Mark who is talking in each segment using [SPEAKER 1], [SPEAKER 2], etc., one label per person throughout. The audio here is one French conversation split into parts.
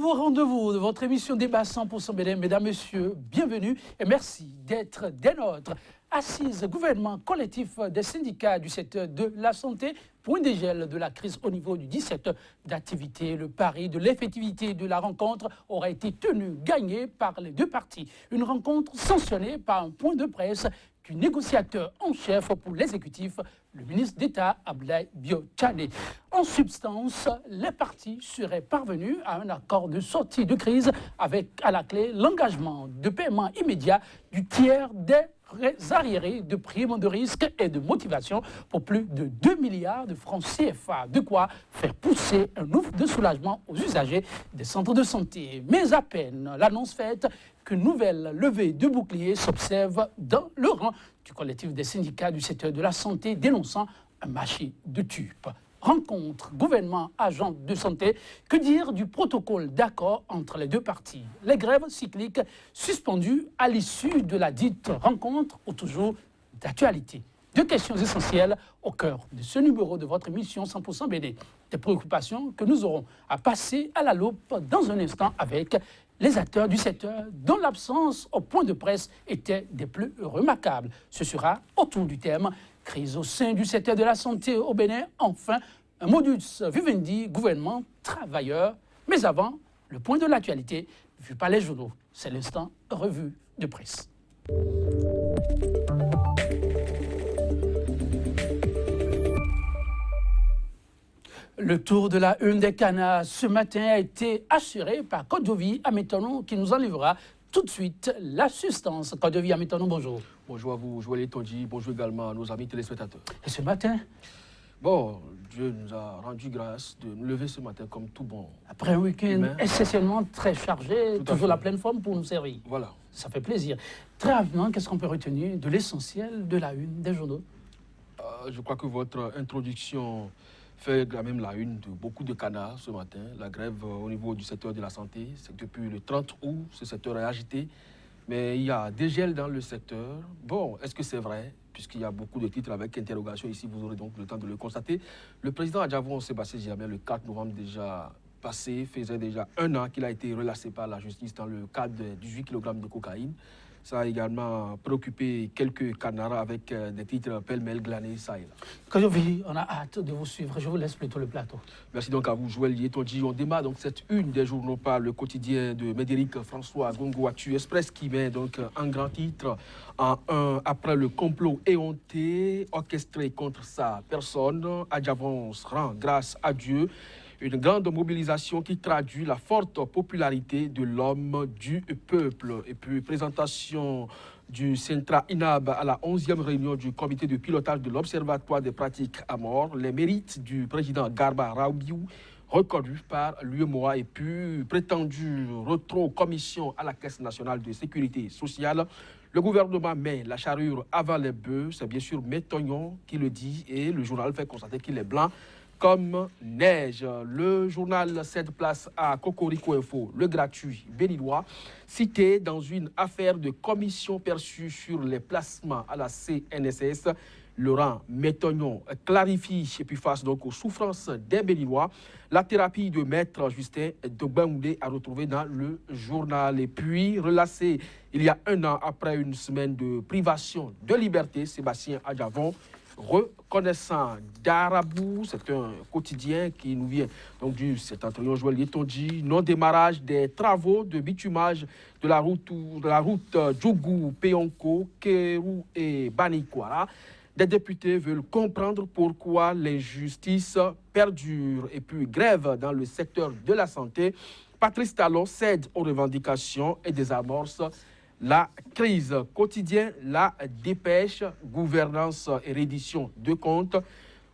[SPEAKER 1] nouveau rendez-vous de votre émission Débat 100% BD. Mesdames, Messieurs, bienvenue et merci d'être des nôtres. Assise gouvernement collectif des syndicats du secteur de la santé pour une dégel de la crise au niveau du 17 d'activité. Le pari de l'effectivité de la rencontre aura été tenu, gagné par les deux parties. Une rencontre sanctionnée par un point de presse du négociateur en chef pour l'exécutif, le ministre d'État Abdoulaye Bio-Tchane. En substance, les partis seraient parvenus à un accord de sortie de crise avec à la clé l'engagement de paiement immédiat du tiers des arriérés de primes de risque et de motivation pour plus de 2 milliards de francs CFA. De quoi faire pousser un ouf de soulagement aux usagers des centres de santé. Mais à peine l'annonce faite qu'une nouvelle levée de boucliers s'observe dans le rang du collectif des syndicats du secteur de la santé dénonçant un marché de tubes. Rencontre gouvernement-agents de santé, que dire du protocole d'accord entre les deux parties? Les grèves cycliques suspendues à l'issue de la dite rencontre ont toujours d'actualité. Deux questions essentielles au cœur de ce numéro de votre émission 100% BD. Des préoccupations que nous aurons à passer à la loupe dans un instant avec les acteurs du secteur dont l'absence au point de presse était des plus remarquables. Ce sera autour du thème crise au sein du secteur de la santé au Bénin. Enfin, un modus vivendi, gouvernement, travailleurs. Mais avant, le point de l'actualité vu par les journaux. C'est l'instant revue de presse. Le tour de la une des canards ce matin a été assuré par Kodovi Ametono qui nous enlèvera tout de suite la substance. Kodovi Ametono, bonjour.
[SPEAKER 2] Bonjour à vous, Joël Tondi, bonjour également à nos amis téléspectateurs.
[SPEAKER 1] Et ce matin?
[SPEAKER 2] Bon, Dieu nous a rendu grâce de nous lever ce matin comme tout bon.
[SPEAKER 1] Après un week-end essentiellement très chargé, toujours la pleine forme pour nous servir.
[SPEAKER 2] Voilà.
[SPEAKER 1] Ça fait plaisir. Très rapidement, qu'est-ce qu'on peut retenir de l'essentiel de la une des journaux?
[SPEAKER 2] Je crois que votre introduction fait quand même la une de beaucoup de canards ce matin. La grève au niveau du secteur de la santé, c'est depuis le 30 août, ce secteur est agité. Mais il y a des gels dans le secteur. Bon, est-ce que c'est vrai? Puisqu'il y a beaucoup de titres avec interrogation ici, vous aurez donc le temps de le constater. Le président Adjavon Sébastien Djamel, le 4 novembre déjà passé, faisait déjà 1 an qu'il a été relâché par la justice dans le cadre de 18 kg de cocaïne. Ça a également préoccupé quelques canards avec des titres pêle-mêle glanés, ça et là.
[SPEAKER 1] Kodovi, on a hâte de vous suivre. Je vous laisse plutôt le plateau.
[SPEAKER 2] Merci donc à vous, Joël Yetondi. On démarre donc cette une des journaux par le quotidien de Médéric François Gongo Actu Express qui met donc un grand titre en un après le complot éhonté orchestré contre sa personne. Adjavon rend grâce à Dieu. Une grande mobilisation qui traduit la forte popularité de l'homme du peuple. Et puis, présentation du Centra INAB à la 11e réunion du comité de pilotage de l'Observatoire des pratiques à mort. Les mérites du président Garba Raobiou, reconnus par l'UEMOA, et puis prétendu retrait commission à la Caisse nationale de sécurité sociale. Le gouvernement met la charrue avant les bœufs. C'est bien sûr Métognon qui le dit et le journal fait constater qu'il est blanc comme neige. Le journal cède place à Cocorico Info, le gratuit béninois, cité dans une affaire de commission perçue sur les placements à la CNSS. Laurent Métognon clarifie et puis face donc aux souffrances des Béninois. La thérapie de maître Justin Dogbaoundé a retrouvé dans le journal. Et puis relâché il y a 1 an après une semaine de privation de liberté, Sébastien Adjavon, reconnaissant d'Arabou, c'est un quotidien qui nous vient donc du septentrion Joël Yetondi, non-démarrage des travaux de bitumage de la route Djougou-Péonko, Kérou et Banikwara. Des députés veulent comprendre pourquoi l'injustice perdure et puis grève dans le secteur de la santé. Patrice Talon cède aux revendications et désamorce la crise. Quotidien, la dépêche, gouvernance et reddition de comptes,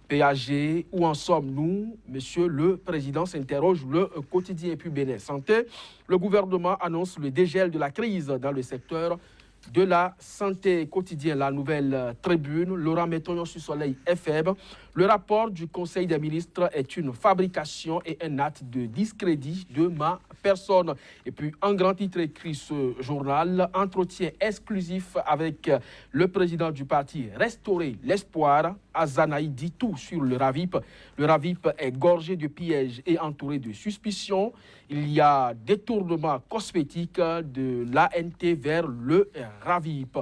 [SPEAKER 2] PAG, où en sommes-nous? Monsieur le Président s'interroge le quotidien et puis Bénin Santé. Le gouvernement annonce le dégel de la crise dans le secteur de la santé. Quotidien, la nouvelle tribune, Laurent Métognon sur Soleil est faible. Le rapport du Conseil des ministres est une fabrication et un acte de discrédit de ma personne. Et puis, un grand titre écrit ce journal, entretien exclusif avec le président du parti Restaurer l'espoir. Azanaï dit tout sur le RAVIP. Le RAVIP est gorgé de pièges et entouré de suspicions. Il y a détournement cosmétique de l'ANT vers le RAVIP.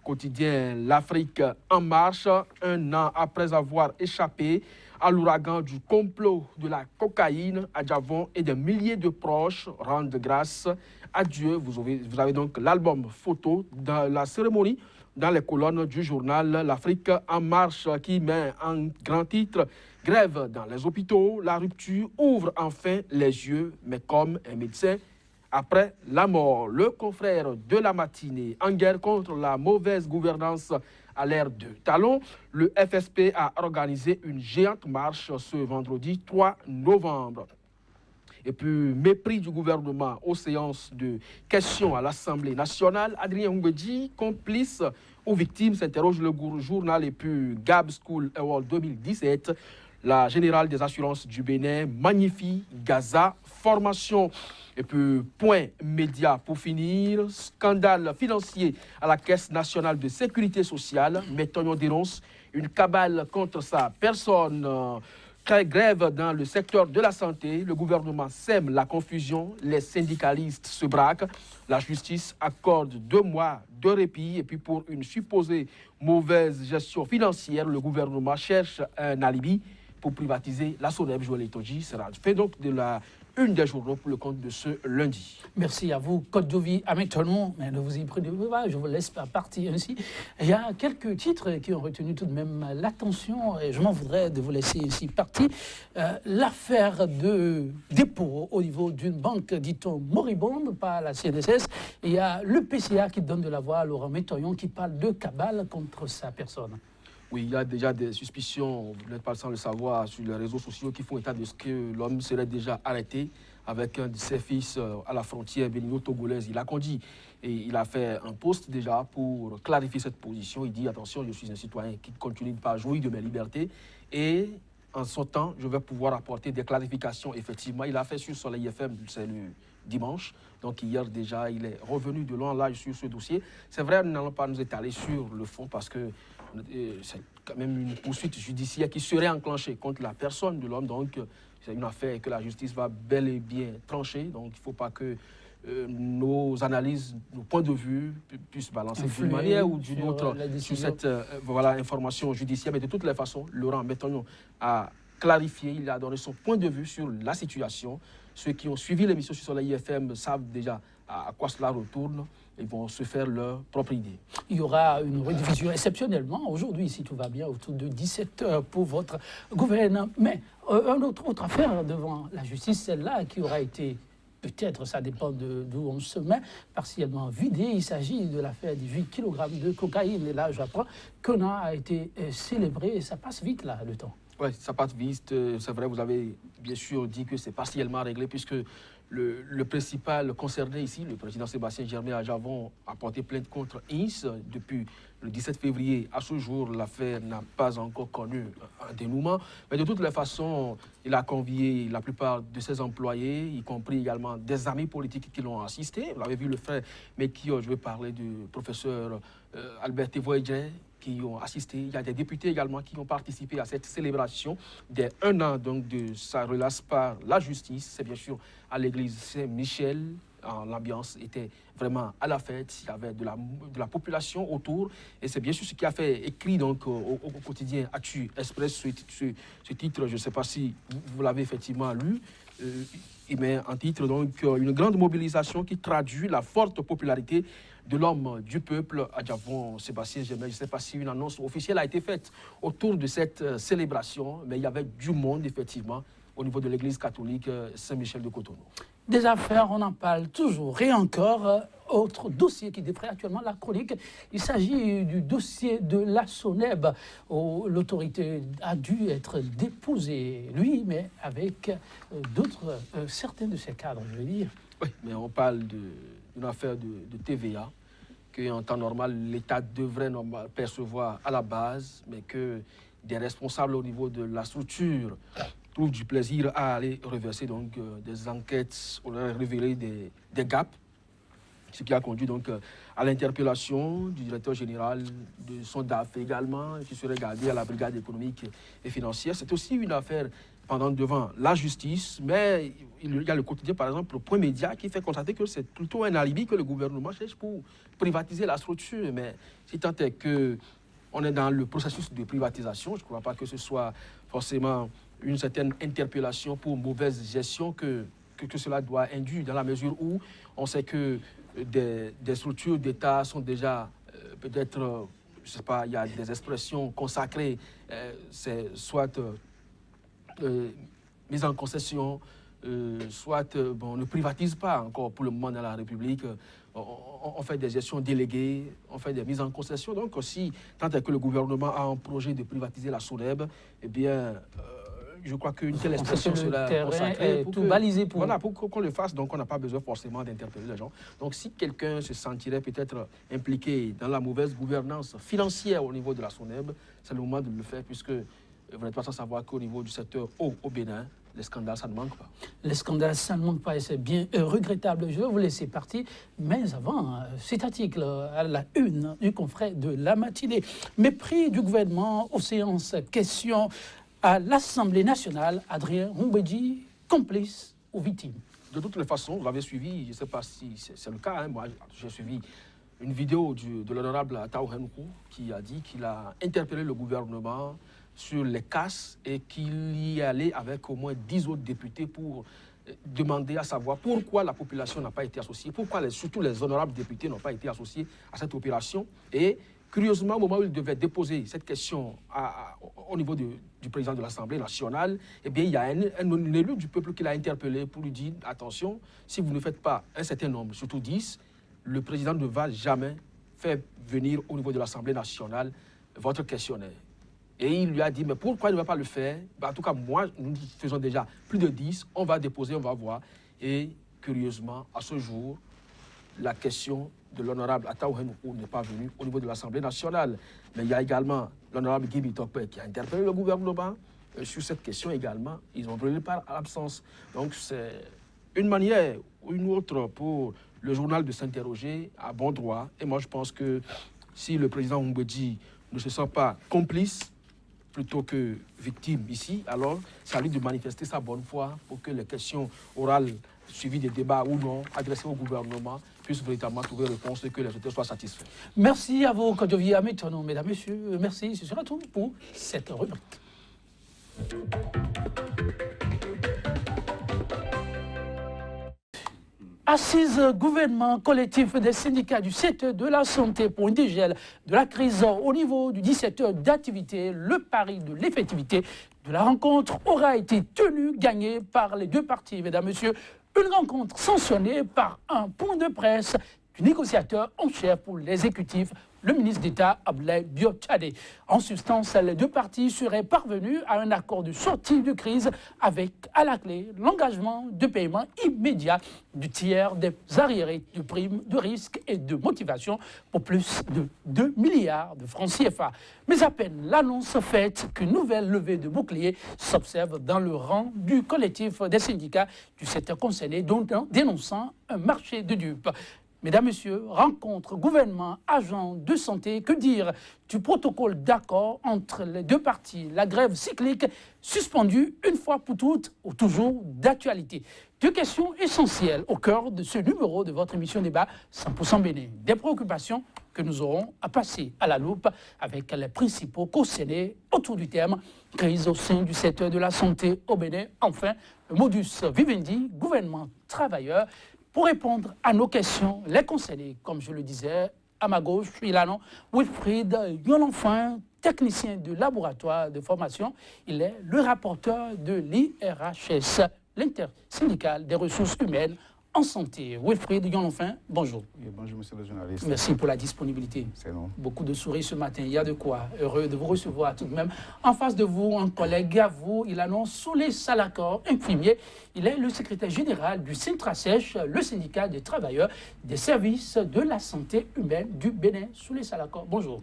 [SPEAKER 2] Quotidien L'Afrique en marche, un an après avoir échappé à l'ouragan du complot de la cocaïne à Djavon et des milliers de proches rendent grâce à Dieu. Vous avez donc l'album photo dans la cérémonie dans les colonnes du journal L'Afrique en marche qui met en grand titre « Grève dans les hôpitaux, la rupture ouvre enfin les yeux, mais comme un médecin après la mort ». Le confrère de la matinée en guerre contre la mauvaise gouvernance à l'ère de talon, le FSP a organisé une géante marche ce vendredi 3 novembre. Et puis, mépris du gouvernement aux séances de questions à l'Assemblée nationale. Adrien Ngwedi, complice aux victimes, s'interroge le journal. Et puis, Gab School Award 2017, la générale des assurances du Bénin magnifie Gaza formation. Et puis, point média pour finir, scandale financier à la Caisse nationale de sécurité sociale. Métonio dénonce une cabale contre sa personne. Grève dans le secteur de la santé, le gouvernement sème la confusion, les syndicalistes se braquent, la justice accorde 2 mois de répit et puis pour une supposée mauvaise gestion financière, le gouvernement cherche un alibi pour privatiser la SONEB. Joël Etoji sera fait donc de la une des journaux pour le compte de ce lundi.
[SPEAKER 1] Merci à vous, Côte d'Ovi, à maintenant. Mais ne vous y prenez pas, je vous laisse partir ainsi. Il y a quelques titres qui ont retenu tout de même l'attention et je m'en voudrais de vous laisser ainsi partir. L'affaire de dépôt au niveau d'une banque, dit-on, moribonde par la CNSS. Il y a le PCA qui donne de la voix à Laurent Métoyon qui parle de cabale contre sa personne.
[SPEAKER 2] Oui, il y a déjà des suspicions, vous n'êtes pas sans le savoir, sur les réseaux sociaux qui font état de ce que l'homme serait déjà arrêté avec un de ses fils à la frontière bénino-togolaise. Il a conduit et il a fait un post déjà pour clarifier cette position. Il dit, attention, je suis un citoyen qui continue de pas jouir de mes libertés et en son temps, je vais pouvoir apporter des clarifications. Effectivement, il a fait sur Soleil FM, c'est le dimanche. Donc hier déjà, il est revenu de long en large sur ce dossier. C'est vrai, nous n'allons pas nous étaler sur le fond parce que c'est quand même une poursuite judiciaire qui serait enclenchée contre la personne de l'homme. Donc c'est une affaire que la justice va bel et bien trancher. Donc il ne faut pas que nos analyses, nos points de vue puissent balancer d'une manière ou d'une autre sur cette voilà, information judiciaire. Mais de toutes les façons, Laurent Métoyon a clarifié, il a donné son point de vue sur la situation. Ceux qui ont suivi l'émission sur Soleil FM savent déjà à quoi cela retourne. Ils vont se faire leur propre idée.
[SPEAKER 1] Il y aura une rediffusion exceptionnellement aujourd'hui, si tout va bien, autour de 17h pour votre gouvernement. Mais une autre affaire devant la justice, celle-là qui aura été, peut-être, ça dépend d'où on se met, partiellement vidée. Il s'agit de l'affaire des 8 kg de cocaïne. Et là, j'apprends qu'un an a été célébré et ça passe vite, là, le temps.
[SPEAKER 2] Oui, ça passe vite. C'est vrai, vous avez bien sûr dit que c'est partiellement réglé puisque le principal concerné ici, le président Sébastien Germain à Javon, a porté plainte contre INS. Depuis le 17 février à ce jour, l'affaire n'a pas encore connu un dénouement. Mais de toutes les façons, il a convié la plupart de ses employés, y compris également des amis politiques qui l'ont assisté. Vous l'avez vu, le frère Mekio, je vais parler du professeur Albert Tevoidje, qui ont assisté. Il y a des députés également qui ont participé à cette célébration des 1 an donc, de sa relâche par la justice. C'est bien sûr à l'église Saint-Michel. L'ambiance était vraiment à la fête. Il y avait de la population autour. Et c'est bien sûr ce qui a fait écrit donc, au quotidien Actu Express ce titre. Je ne sais pas si vous l'avez effectivement lu. Il met en titre donc une grande mobilisation qui traduit la forte popularité de l'homme du peuple à Djavon, Sébastien Germain. Je ne sais pas si une annonce officielle a été faite autour de cette célébration, mais il y avait du monde, effectivement, au niveau de l'église catholique Saint-Michel de Cotonou.
[SPEAKER 1] Des affaires, on en parle toujours. Et encore, autre dossier qui défraie actuellement la chronique. Il s'agit du dossier de la SONEB, où l'autorité a dû être déposée, lui, mais avec d'autres, certains de ses cadres, je veux dire.
[SPEAKER 2] Oui, mais on parle d'une affaire de TVA qu'en temps normal, l'État devrait percevoir à la base, mais que des responsables au niveau de la structure trouvent du plaisir à aller reverser donc, des enquêtes, on a révélé des gaps Ce qui a conduit donc à l'interpellation du directeur général de son DAF également, qui serait gardé à la brigade économique et financière. C'est aussi une affaire pendant devant la justice, mais il y a le quotidien, par exemple, le Point Média, qui fait constater que c'est plutôt un alibi que le gouvernement cherche pour privatiser la structure. Mais si tant est qu'on est dans le processus de privatisation, je ne crois pas que ce soit forcément une certaine interpellation pour mauvaise gestion que cela doit induire, dans la mesure où on sait que des structures d'État sont déjà peut-être, je ne sais pas, il y a des expressions consacrées, c'est soit mise en concession, soit on ne privatise pas encore pour le moment dans la République. On fait des gestions déléguées, on fait des mises en concession. Donc aussi, tant que le gouvernement a un projet de privatiser la SONEB, eh bien, je crois qu'une telle expression sera consacrée
[SPEAKER 1] pour tout baliser pour...
[SPEAKER 2] Voilà, pour qu'on le fasse, donc on n'a pas besoin forcément d'interpeller les gens. Donc si quelqu'un se sentirait peut-être impliqué dans la mauvaise gouvernance financière au niveau de la SONEB, c'est le moment de le faire, puisque vous n'êtes pas sans savoir qu'au niveau du secteur eau au Bénin, les scandales, ça ne manque pas.
[SPEAKER 1] Les scandales, ça ne manque pas et c'est bien regrettable. Je vais vous laisser partir. Mais avant, cet article à la une du confrère de la matinée. Mépris du gouvernement aux séances questions à l'Assemblée nationale. Adrien Humbedji, complice ou victime?
[SPEAKER 2] De toutes les façons, vous l'avez suivi, je ne sais pas si c'est le cas, hein, moi j'ai suivi une vidéo de l'honorable Ataou Henkou qui a dit qu'il a interpellé le gouvernement sur les casses et qu'il y allait avec au moins 10 autres députés pour demander à savoir pourquoi la population n'a pas été associée, pourquoi surtout les honorables députés n'ont pas été associés à cette opération. Et curieusement, au moment où il devait déposer cette question au niveau du président de l'Assemblée nationale, eh bien, il y a un élu du peuple qui l'a interpellé pour lui dire « Attention, si vous ne faites pas un certain nombre, surtout 10, le président ne va jamais faire venir au niveau de l'Assemblée nationale votre questionnaire. » Et il lui a dit, mais pourquoi il ne va pas le faire? En tout cas, moi, nous faisons déjà plus de 10, on va déposer, on va voir. Et curieusement, à ce jour, la question de l'honorable Ataou Henkou n'est pas venue au niveau de l'Assemblée nationale. Mais il y a également l'honorable Guy Bitokpe qui a interpellé le gouvernement sur cette question également. Ils ont brûlé par l'absence. Donc c'est une manière ou une autre pour le journal de s'interroger à bon droit. Et moi, je pense que si le président Humbedji ne se sent pas complice, plutôt que victime ici, alors c'est à lui de manifester sa bonne foi pour que les questions orales suivies des débats ou non adressées au gouvernement puissent véritablement trouver réponse et que les autorités soient satisfaits.
[SPEAKER 1] Merci à vous, Kodjovi Amitono, mesdames, messieurs. Merci, ce sera tout pour cette rubrique. Assise gouvernement collectif des syndicats du secteur de la santé pour une dégel de la crise au niveau du 17 heures d'activité. Le pari de l'effectivité de la rencontre aura été tenu, gagné par les deux parties. Mesdames, Messieurs, une rencontre sanctionnée par un point de presse du négociateur en chef pour l'exécutif, le ministre d'État Abdoulaye Diop Tchadé. En substance, les deux parties seraient parvenues à un accord de sortie de crise avec, à la clé, l'engagement de paiement immédiat du tiers des arriérés de primes de risque et de motivation pour plus de 2 milliards de francs CFA. Mais à peine l'annonce faite qu'une nouvelle levée de bouclier s'observe dans le rang du collectif des syndicats du secteur concerné, dénonçant un marché de dupes. Mesdames, Messieurs, rencontre gouvernement, agents de santé, que dire du protocole d'accord entre les deux parties? La grève cyclique suspendue une fois pour toutes ou toujours d'actualité. Deux questions essentielles au cœur de ce numéro de votre émission débat 100% Bénin. Des préoccupations que nous aurons à passer à la loupe avec les principaux concernés autour du thème crise au sein du secteur de la santé au Bénin. Enfin, le modus vivendi, gouvernement travailleur. Pour répondre à nos questions, les concernés, comme je le disais, à ma gauche, il a non Wilfried Yolonfin, technicien de laboratoire de formation. Il est le rapporteur de l'IRHS, l'intersyndicale des ressources humaines en santé. Wilfried Yolonfin, bonjour.
[SPEAKER 3] Oui, bonjour, monsieur le journaliste.
[SPEAKER 1] Merci pour la disponibilité.
[SPEAKER 3] C'est bon.
[SPEAKER 1] Beaucoup de sourires ce matin, il y a de quoi. Heureux de vous recevoir tout de même. En face de vous, un collègue à vous, il annonce Soulé Salakor, infirmier. Il est le secrétaire général du Sintrasèche, le syndicat des travailleurs des services de la santé humaine du Bénin. Soulé Salakor, bonjour.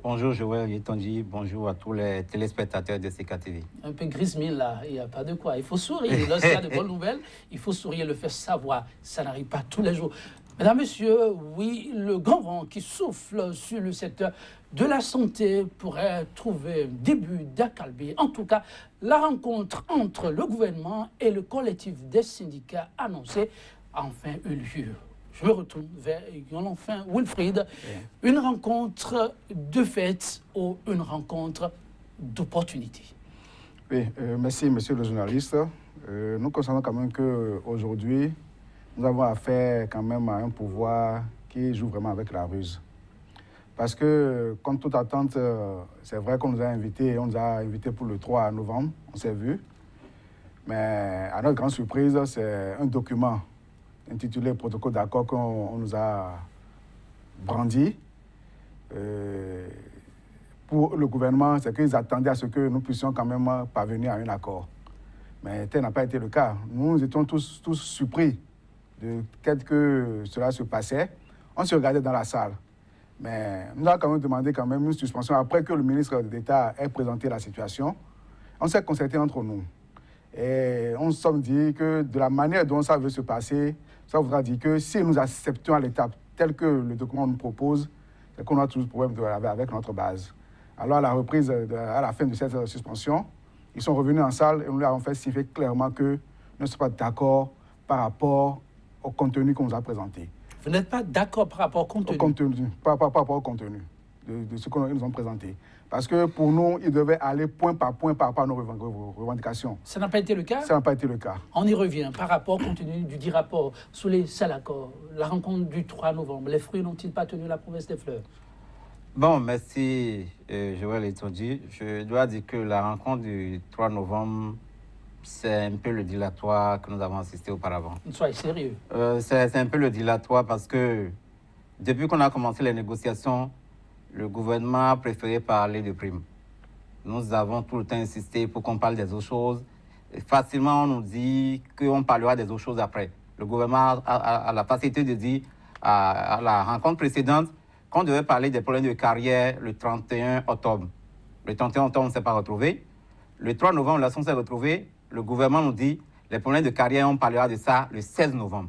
[SPEAKER 4] Bonjour Joël Yetonji, bonjour à tous les téléspectateurs de CKTV.
[SPEAKER 1] Un peu grismille là, il n'y a pas de quoi. Il faut sourire. Lorsqu'il y a de bonnes nouvelles, il faut sourire, le faire savoir. Ça n'arrive pas tous les jours. Mesdames, Messieurs, oui, le grand vent qui souffle sur le secteur de la santé pourrait trouver un début d'accalmie. En tout cas, la rencontre entre le gouvernement et le collectif des syndicats annoncés a enfin eu lieu. Je me retourne vers enfin Wilfried. Une rencontre de fait ou une rencontre d'opportunité?
[SPEAKER 3] Oui, merci, monsieur le journaliste. Nous constatons quand même qu'aujourd'hui, nous avons affaire quand même à un pouvoir qui joue vraiment avec la ruse. Parce que, contre toute attente, c'est vrai qu'on nous a invités, on nous a invités pour le 3 novembre, on s'est vu. Mais à notre grande surprise, c'est un document intitulé Protocole d'accord qu'on nous a brandi. Pour le gouvernement, c'est qu'ils attendaient à ce que nous puissions quand même parvenir à un accord. Mais tel n'a pas été le cas. Nous étions tous surpris de tel que cela se passait. On se regardait dans la salle. Mais nous avons quand même demandé une suspension après que le ministre d'État ait présenté la situation. On s'est concerté entre nous. Et on se dit que de la manière dont ça veut se passer, ça voudra dire que si nous acceptons à l'étape telle que le document nous propose, c'est qu'on a toujours problème avec notre base. Alors à la reprise, à la fin de cette suspension, ils sont revenus en salle et nous leur avons fait signifier clairement que nous ne sommes pas d'accord par rapport au contenu qu'on nous a présenté.
[SPEAKER 1] Vous n'êtes pas d'accord par rapport au contenu?
[SPEAKER 3] Par rapport au contenu de ce qu'ils nous ont présenté. Parce que pour nous, ils devaient aller point par rapport à nos revendications.
[SPEAKER 1] Ça n'a pas été le cas?
[SPEAKER 3] Ça n'a pas été le cas.
[SPEAKER 1] On y revient par rapport au contenu du dit rapport sous les seuls accords. La rencontre du 3 novembre, les fruits n'ont-ils pas tenu la promesse des fleurs?
[SPEAKER 4] Bon, merci Joël Etonji. Je dois dire que la rencontre du 3 novembre, c'est un peu le dilatoire que nous avons assisté auparavant.
[SPEAKER 1] Soyez sérieux.
[SPEAKER 4] C'est un peu le dilatoire parce que depuis qu'on a commencé les négociations, le gouvernement a préféré parler de primes. Nous avons tout le temps insisté pour qu'on parle des autres choses. Et facilement, on nous dit qu'on parlera des autres choses après. Le gouvernement a la facilité de dire à la rencontre précédente qu'on devait parler des problèmes de carrière le 31 octobre. Le 31 octobre, on ne s'est pas retrouvé. Le 3 novembre, là, on s'est retrouvé. Le gouvernement nous dit les problèmes de carrière, on parlera de ça le 16 novembre.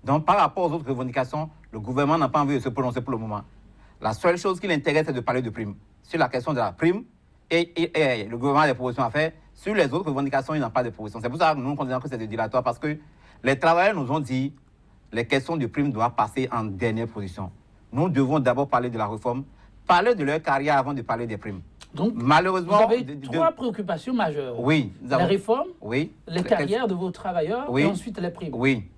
[SPEAKER 4] Donc, par rapport aux autres revendications, le gouvernement n'a pas envie de se prononcer pour le moment. La seule chose qui l'intéresse, c'est de parler de prime. Sur la question de la prime, et le gouvernement a des propositions à faire. Sur les autres revendications, il n'a pas de propositions. C'est pour ça que nous considérons que c'est dilatoire, parce que les travailleurs nous ont dit que les questions de prime doivent passer en dernière position. Nous devons d'abord parler de la réforme, parler de leur carrière avant de parler des primes.
[SPEAKER 1] Donc,
[SPEAKER 4] malheureusement,
[SPEAKER 1] vous avez trois préoccupations majeures.
[SPEAKER 4] Oui.
[SPEAKER 1] Les réformes,
[SPEAKER 4] oui,
[SPEAKER 1] les carrières de vos travailleurs,
[SPEAKER 4] oui,
[SPEAKER 1] et ensuite les primes.
[SPEAKER 4] Oui.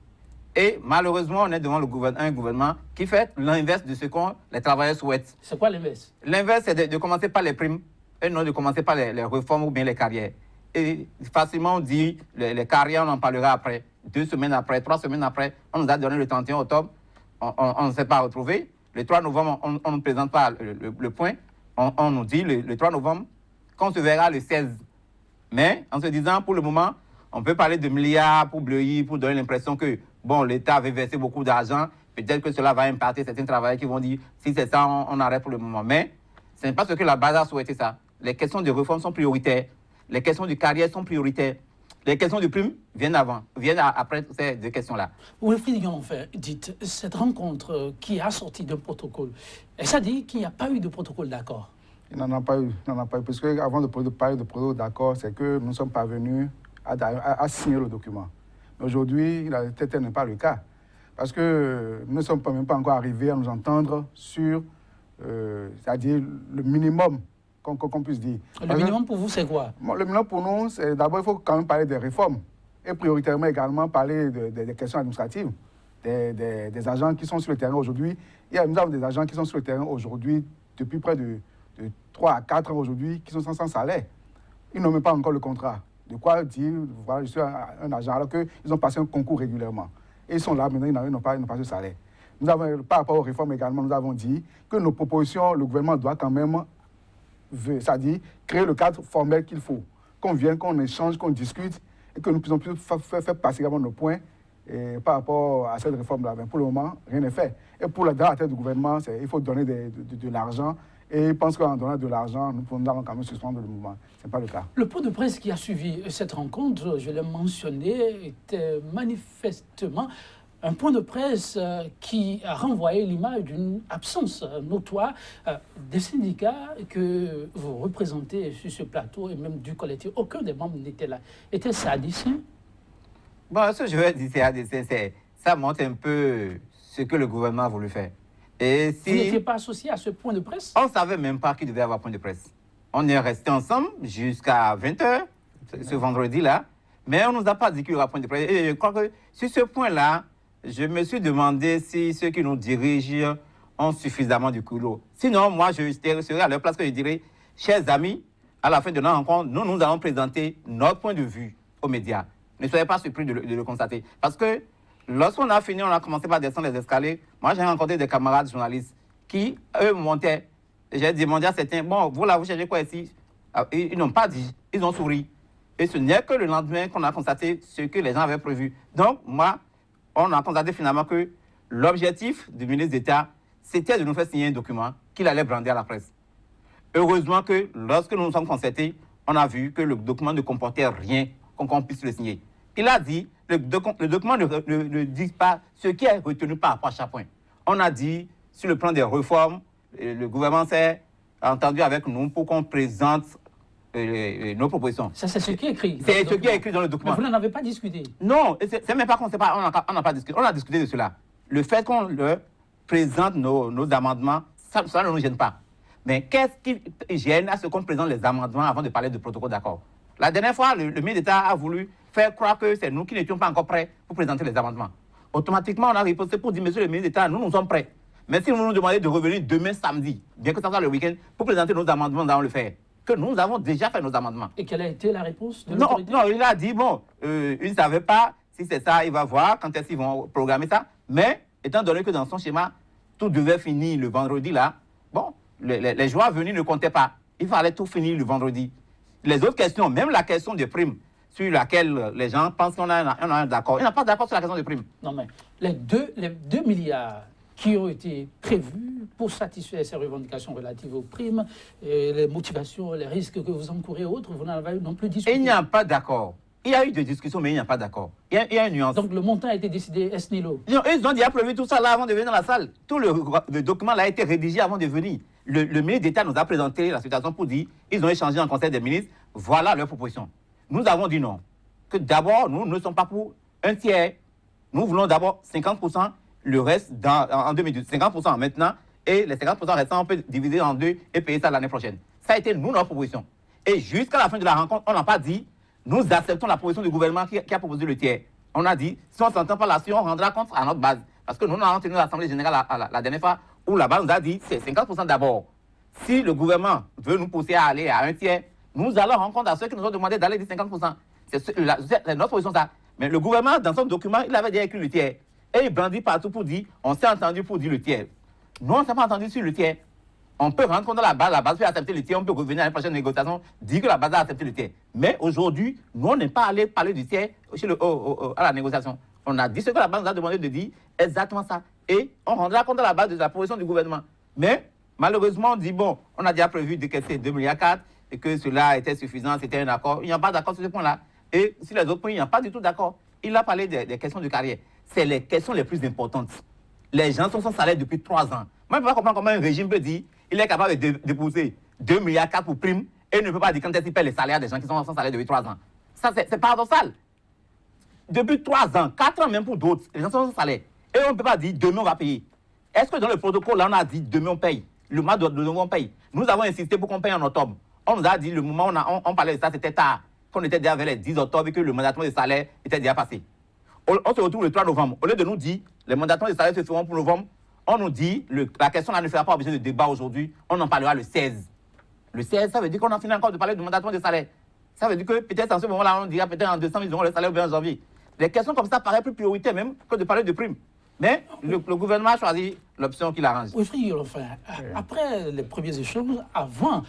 [SPEAKER 4] Et malheureusement, on est devant un gouvernement qui fait l'inverse de ce que les travailleurs souhaitent.
[SPEAKER 1] C'est quoi l'inverse?
[SPEAKER 4] L'inverse, c'est de commencer par les primes et non de commencer par les réformes ou bien les carrières. Et facilement, on dit les carrières, on en parlera après. 2 semaines après, 3 semaines après, on nous a donné le 31 octobre, on ne s'est pas retrouvé. Le 3 novembre, on ne présente pas le point. On nous dit le 3 novembre qu'on se verra le 16. Mais en se disant, pour le moment, on peut parler de milliards pour Bleury, pour donner l'impression que bon, l'État avait versé beaucoup d'argent. Peut-être que cela va impacter certains travailleurs qui vont dire, si c'est ça, on arrête pour le moment. Mais ce n'est pas ce que la base a souhaité ça. Les questions de réforme sont prioritaires. Les questions de carrière sont prioritaires. Les questions de primes viennent après ces deux questions-là.
[SPEAKER 1] Wilfried Guillaume-Enfin, dites, cette rencontre qui a sorti d'un protocole, ça dit qu'il n'y a pas eu de protocole d'accord?
[SPEAKER 3] Il n'en a pas eu. Parce qu'avant de parler de protocole d'accord, c'est que nous sommes parvenus à signer le document. Mais aujourd'hui, tel n'est pas le cas. Parce que nous ne sommes même pas encore arrivés à nous entendre sur, c'est-à-dire le minimum qu'on puisse dire.
[SPEAKER 1] Le minimum pour vous, c'est quoi?
[SPEAKER 3] Le minimum pour nous, c'est d'abord, il faut quand même parler des réformes. Et prioritairement également parler des questions administratives, des agents qui sont sur le terrain aujourd'hui. Nous avons des agents qui sont sur le terrain aujourd'hui depuis près de 3 à 4 ans aujourd'hui, qui sont sans salaire. Ils n'ont même pas encore le contrat. De quoi dire, voilà, je suis un agent, alors qu'ils ont passé un concours régulièrement. Et ils sont là, maintenant, ils n'ont pas de salaire. Nous avons, par rapport aux réformes également, nous avons dit que nos propositions, le gouvernement doit quand même, c'est-à-dire créer le cadre formel qu'il faut. Qu'on vienne, qu'on échange, qu'on discute, et que nous puissions faire passer également nos points par rapport à cette réforme-là. Mais pour le moment, rien n'est fait. Et pour la tête du gouvernement, il faut donner de l'argent. Et je pense qu'en donnant de l'argent, nous pouvons quand même suspendre le mouvement. Ce n'est pas le cas.
[SPEAKER 1] Le point de presse qui a suivi cette rencontre, je l'ai mentionné, était manifestement Un point de presse qui a renvoyé l'image d'une absence notoire des syndicats que vous représentez sur ce plateau et même du collectif. Aucun des membres n'était là. Était-ce ADC?
[SPEAKER 4] Bon, ce que je veux dire, c'est ADC, ça montre un peu ce que le gouvernement a voulu faire. Et si...
[SPEAKER 1] Vous n'étiez pas associé à ce point de presse?
[SPEAKER 4] On ne savait même pas qu'il devait y avoir point de presse. On est resté ensemble jusqu'à 20h, ce vendredi-là, mais on ne nous a pas dit qu'il y aura point de presse. Et je crois que sur ce point-là, je me suis demandé si ceux qui nous dirigent ont suffisamment du culot. Sinon, moi, je serais à leur place que je dirais, chers amis, à la fin de notre rencontre, nous allons présenter notre point de vue aux médias. Ne soyez pas surpris de le constater. Parce que lorsqu'on a fini, on a commencé par descendre les escaliers. Moi, j'ai rencontré des camarades journalistes qui, eux, montaient. J'ai demandé à certains, bon, vous là, vous cherchez quoi ici? Ils n'ont pas dit, ils ont souri. Et ce n'est que le lendemain qu'on a constaté ce que les gens avaient prévu. Donc, moi, on a constaté finalement que l'objectif du ministre d'État, c'était de nous faire signer un document qu'il allait brander à la presse. Heureusement que lorsque nous nous sommes concertés, on a vu que le document ne comportait rien qu'on puisse le signer. Il a dit, le document ne dit pas ce qui est retenu par rapport à chaque point. On a dit, sur le plan des réformes, le gouvernement s'est entendu avec nous pour qu'on présente nos propositions.
[SPEAKER 1] Ça, c'est ce qui est écrit.
[SPEAKER 4] C'est ce qui est écrit dans le document.
[SPEAKER 1] Mais vous n'en avez pas discuté.
[SPEAKER 4] Non, c'est même pas qu'on sait pas, on n'a pas discuté. On a discuté de cela. Le fait qu'on leur présente nos amendements, ça ne nous gêne pas. Mais qu'est-ce qui gêne à ce qu'on présente les amendements avant de parler de protocole d'accord? La dernière fois, le ministre d'État a voulu faire croire que c'est nous qui n'étions pas encore prêts pour présenter les amendements. Automatiquement, on a riposté pour dire, monsieur le ministre d'État, nous sommes prêts. Mais si vous nous demandez de revenir demain samedi, bien que ça soit le week-end, pour présenter nos amendements, nous allons le faire. Que nous avons déjà fait nos amendements.
[SPEAKER 1] Et quelle a été la réponse de l'autorité?
[SPEAKER 4] Non, il a dit, bon, il ne savait pas si c'est ça, il va voir quand est-ce qu'ils vont programmer ça. Mais, étant donné que dans son schéma, tout devait finir le vendredi là, bon, les jours à venir ne comptaient pas. Il fallait tout finir le vendredi. Les autres questions, même la question des primes, sur laquelle les gens pensent qu'on a un d'accord. Il n'y a pas d'accord sur la question des primes.
[SPEAKER 1] Non, mais les 2 milliards qui ont été prévus pour satisfaire ces revendications relatives aux primes, et les motivations, les risques que vous encourez et autres, vous n'en avez non plus discuté.
[SPEAKER 4] Il n'y a pas d'accord. Il y a eu des discussions, mais il n'y a pas d'accord. Il y a une nuance.
[SPEAKER 1] Donc le montant a été décidé ex nihilo.
[SPEAKER 4] Ils ont déjà prévu tout ça là avant de venir dans la salle. Tout le document là a été rédigé avant de venir. Le ministre d'État nous a présenté la situation pour dire, ils ont échangé en conseil des ministres, voilà leur proposition. Nous avons dit non. Que d'abord, nous ne sommes pas pour un tiers. Nous voulons d'abord 50%, le reste en 2018. 50% maintenant, et les 50% restants, on peut diviser en deux et payer ça l'année prochaine. Ça a été nous, notre proposition. Et jusqu'à la fin de la rencontre, on n'a pas dit, nous acceptons la proposition du gouvernement qui a proposé le tiers. On a dit, si on ne s'entend pas là-dessus, on rendra compte à notre base. Parce que nous avons tenu l'Assemblée générale la dernière fois, où la base nous a dit, c'est 50% d'abord. Si le gouvernement veut nous pousser à aller à un tiers, nous allons rendre compte à ceux qui nous ont demandé d'aller dire 50%. C'est notre position ça. Mais le gouvernement, dans son document, il avait déjà écrit le tiers. Et il brandit partout pour dire, on s'est entendu pour dire le tiers. Nous, on ne s'est pas entendu sur le tiers. On peut rendre compte de la base peut accepter le tiers, on peut revenir à la prochaine négociation, dire que la base a accepté le tiers. Mais aujourd'hui, nous, on n'est pas allé parler du tiers à la négociation. On a dit ce que la base nous a demandé de dire, exactement ça. Et on rendra compte de la base de la position du gouvernement. Mais malheureusement, on dit, bon, on a déjà prévu de décaisser 2,4 milliards et que cela était suffisant, c'était un accord. Il n'y a pas d'accord sur ce point-là. Et sur les autres points, il n'y a pas du tout d'accord. Il a parlé des questions de carrière. C'est les questions les plus importantes. Les gens sont sans salaire depuis 3 ans. Moi, je ne peux pas comprendre comment un régime peut dire qu'il est capable de déposer 2,4 milliards pour prime et ne peut pas dire quand est-ce qu'il paie les salaires des gens qui sont sans salaire depuis 3 ans. Ça, c'est paradoxal. Depuis 3 ans, 4 ans même pour d'autres, les gens sont sans salaire. Et on ne peut pas dire demain on va payer. Est-ce que dans le protocole, là, on a dit demain on paye? Le mois de novembre on paye. Nous avons insisté pour qu'on paye en octobre. On nous a dit le moment où on parlait de ça, c'était tard. Qu'on était déjà vers les 10 octobre et que le mandatement des salaires était déjà passé. On se retrouve le 3 novembre. Au lieu de nous dire les mandatements des salaires se feront pour novembre, on nous dit la question là ne fera pas objet de débat aujourd'hui. On en parlera le 16. Le 16, ça veut dire qu'on a fini encore de parler du mandatement des salaires. Ça veut dire que peut-être en ce moment-là, on dira peut-être en décembre, ils auront le salaire ou bien en janvier. Les questions comme ça paraissent plus prioritaires même que de parler de primes. Mais le gouvernement a choisi l'option qui l'arrange.
[SPEAKER 1] Oui, enfin, après les premiers échanges, avant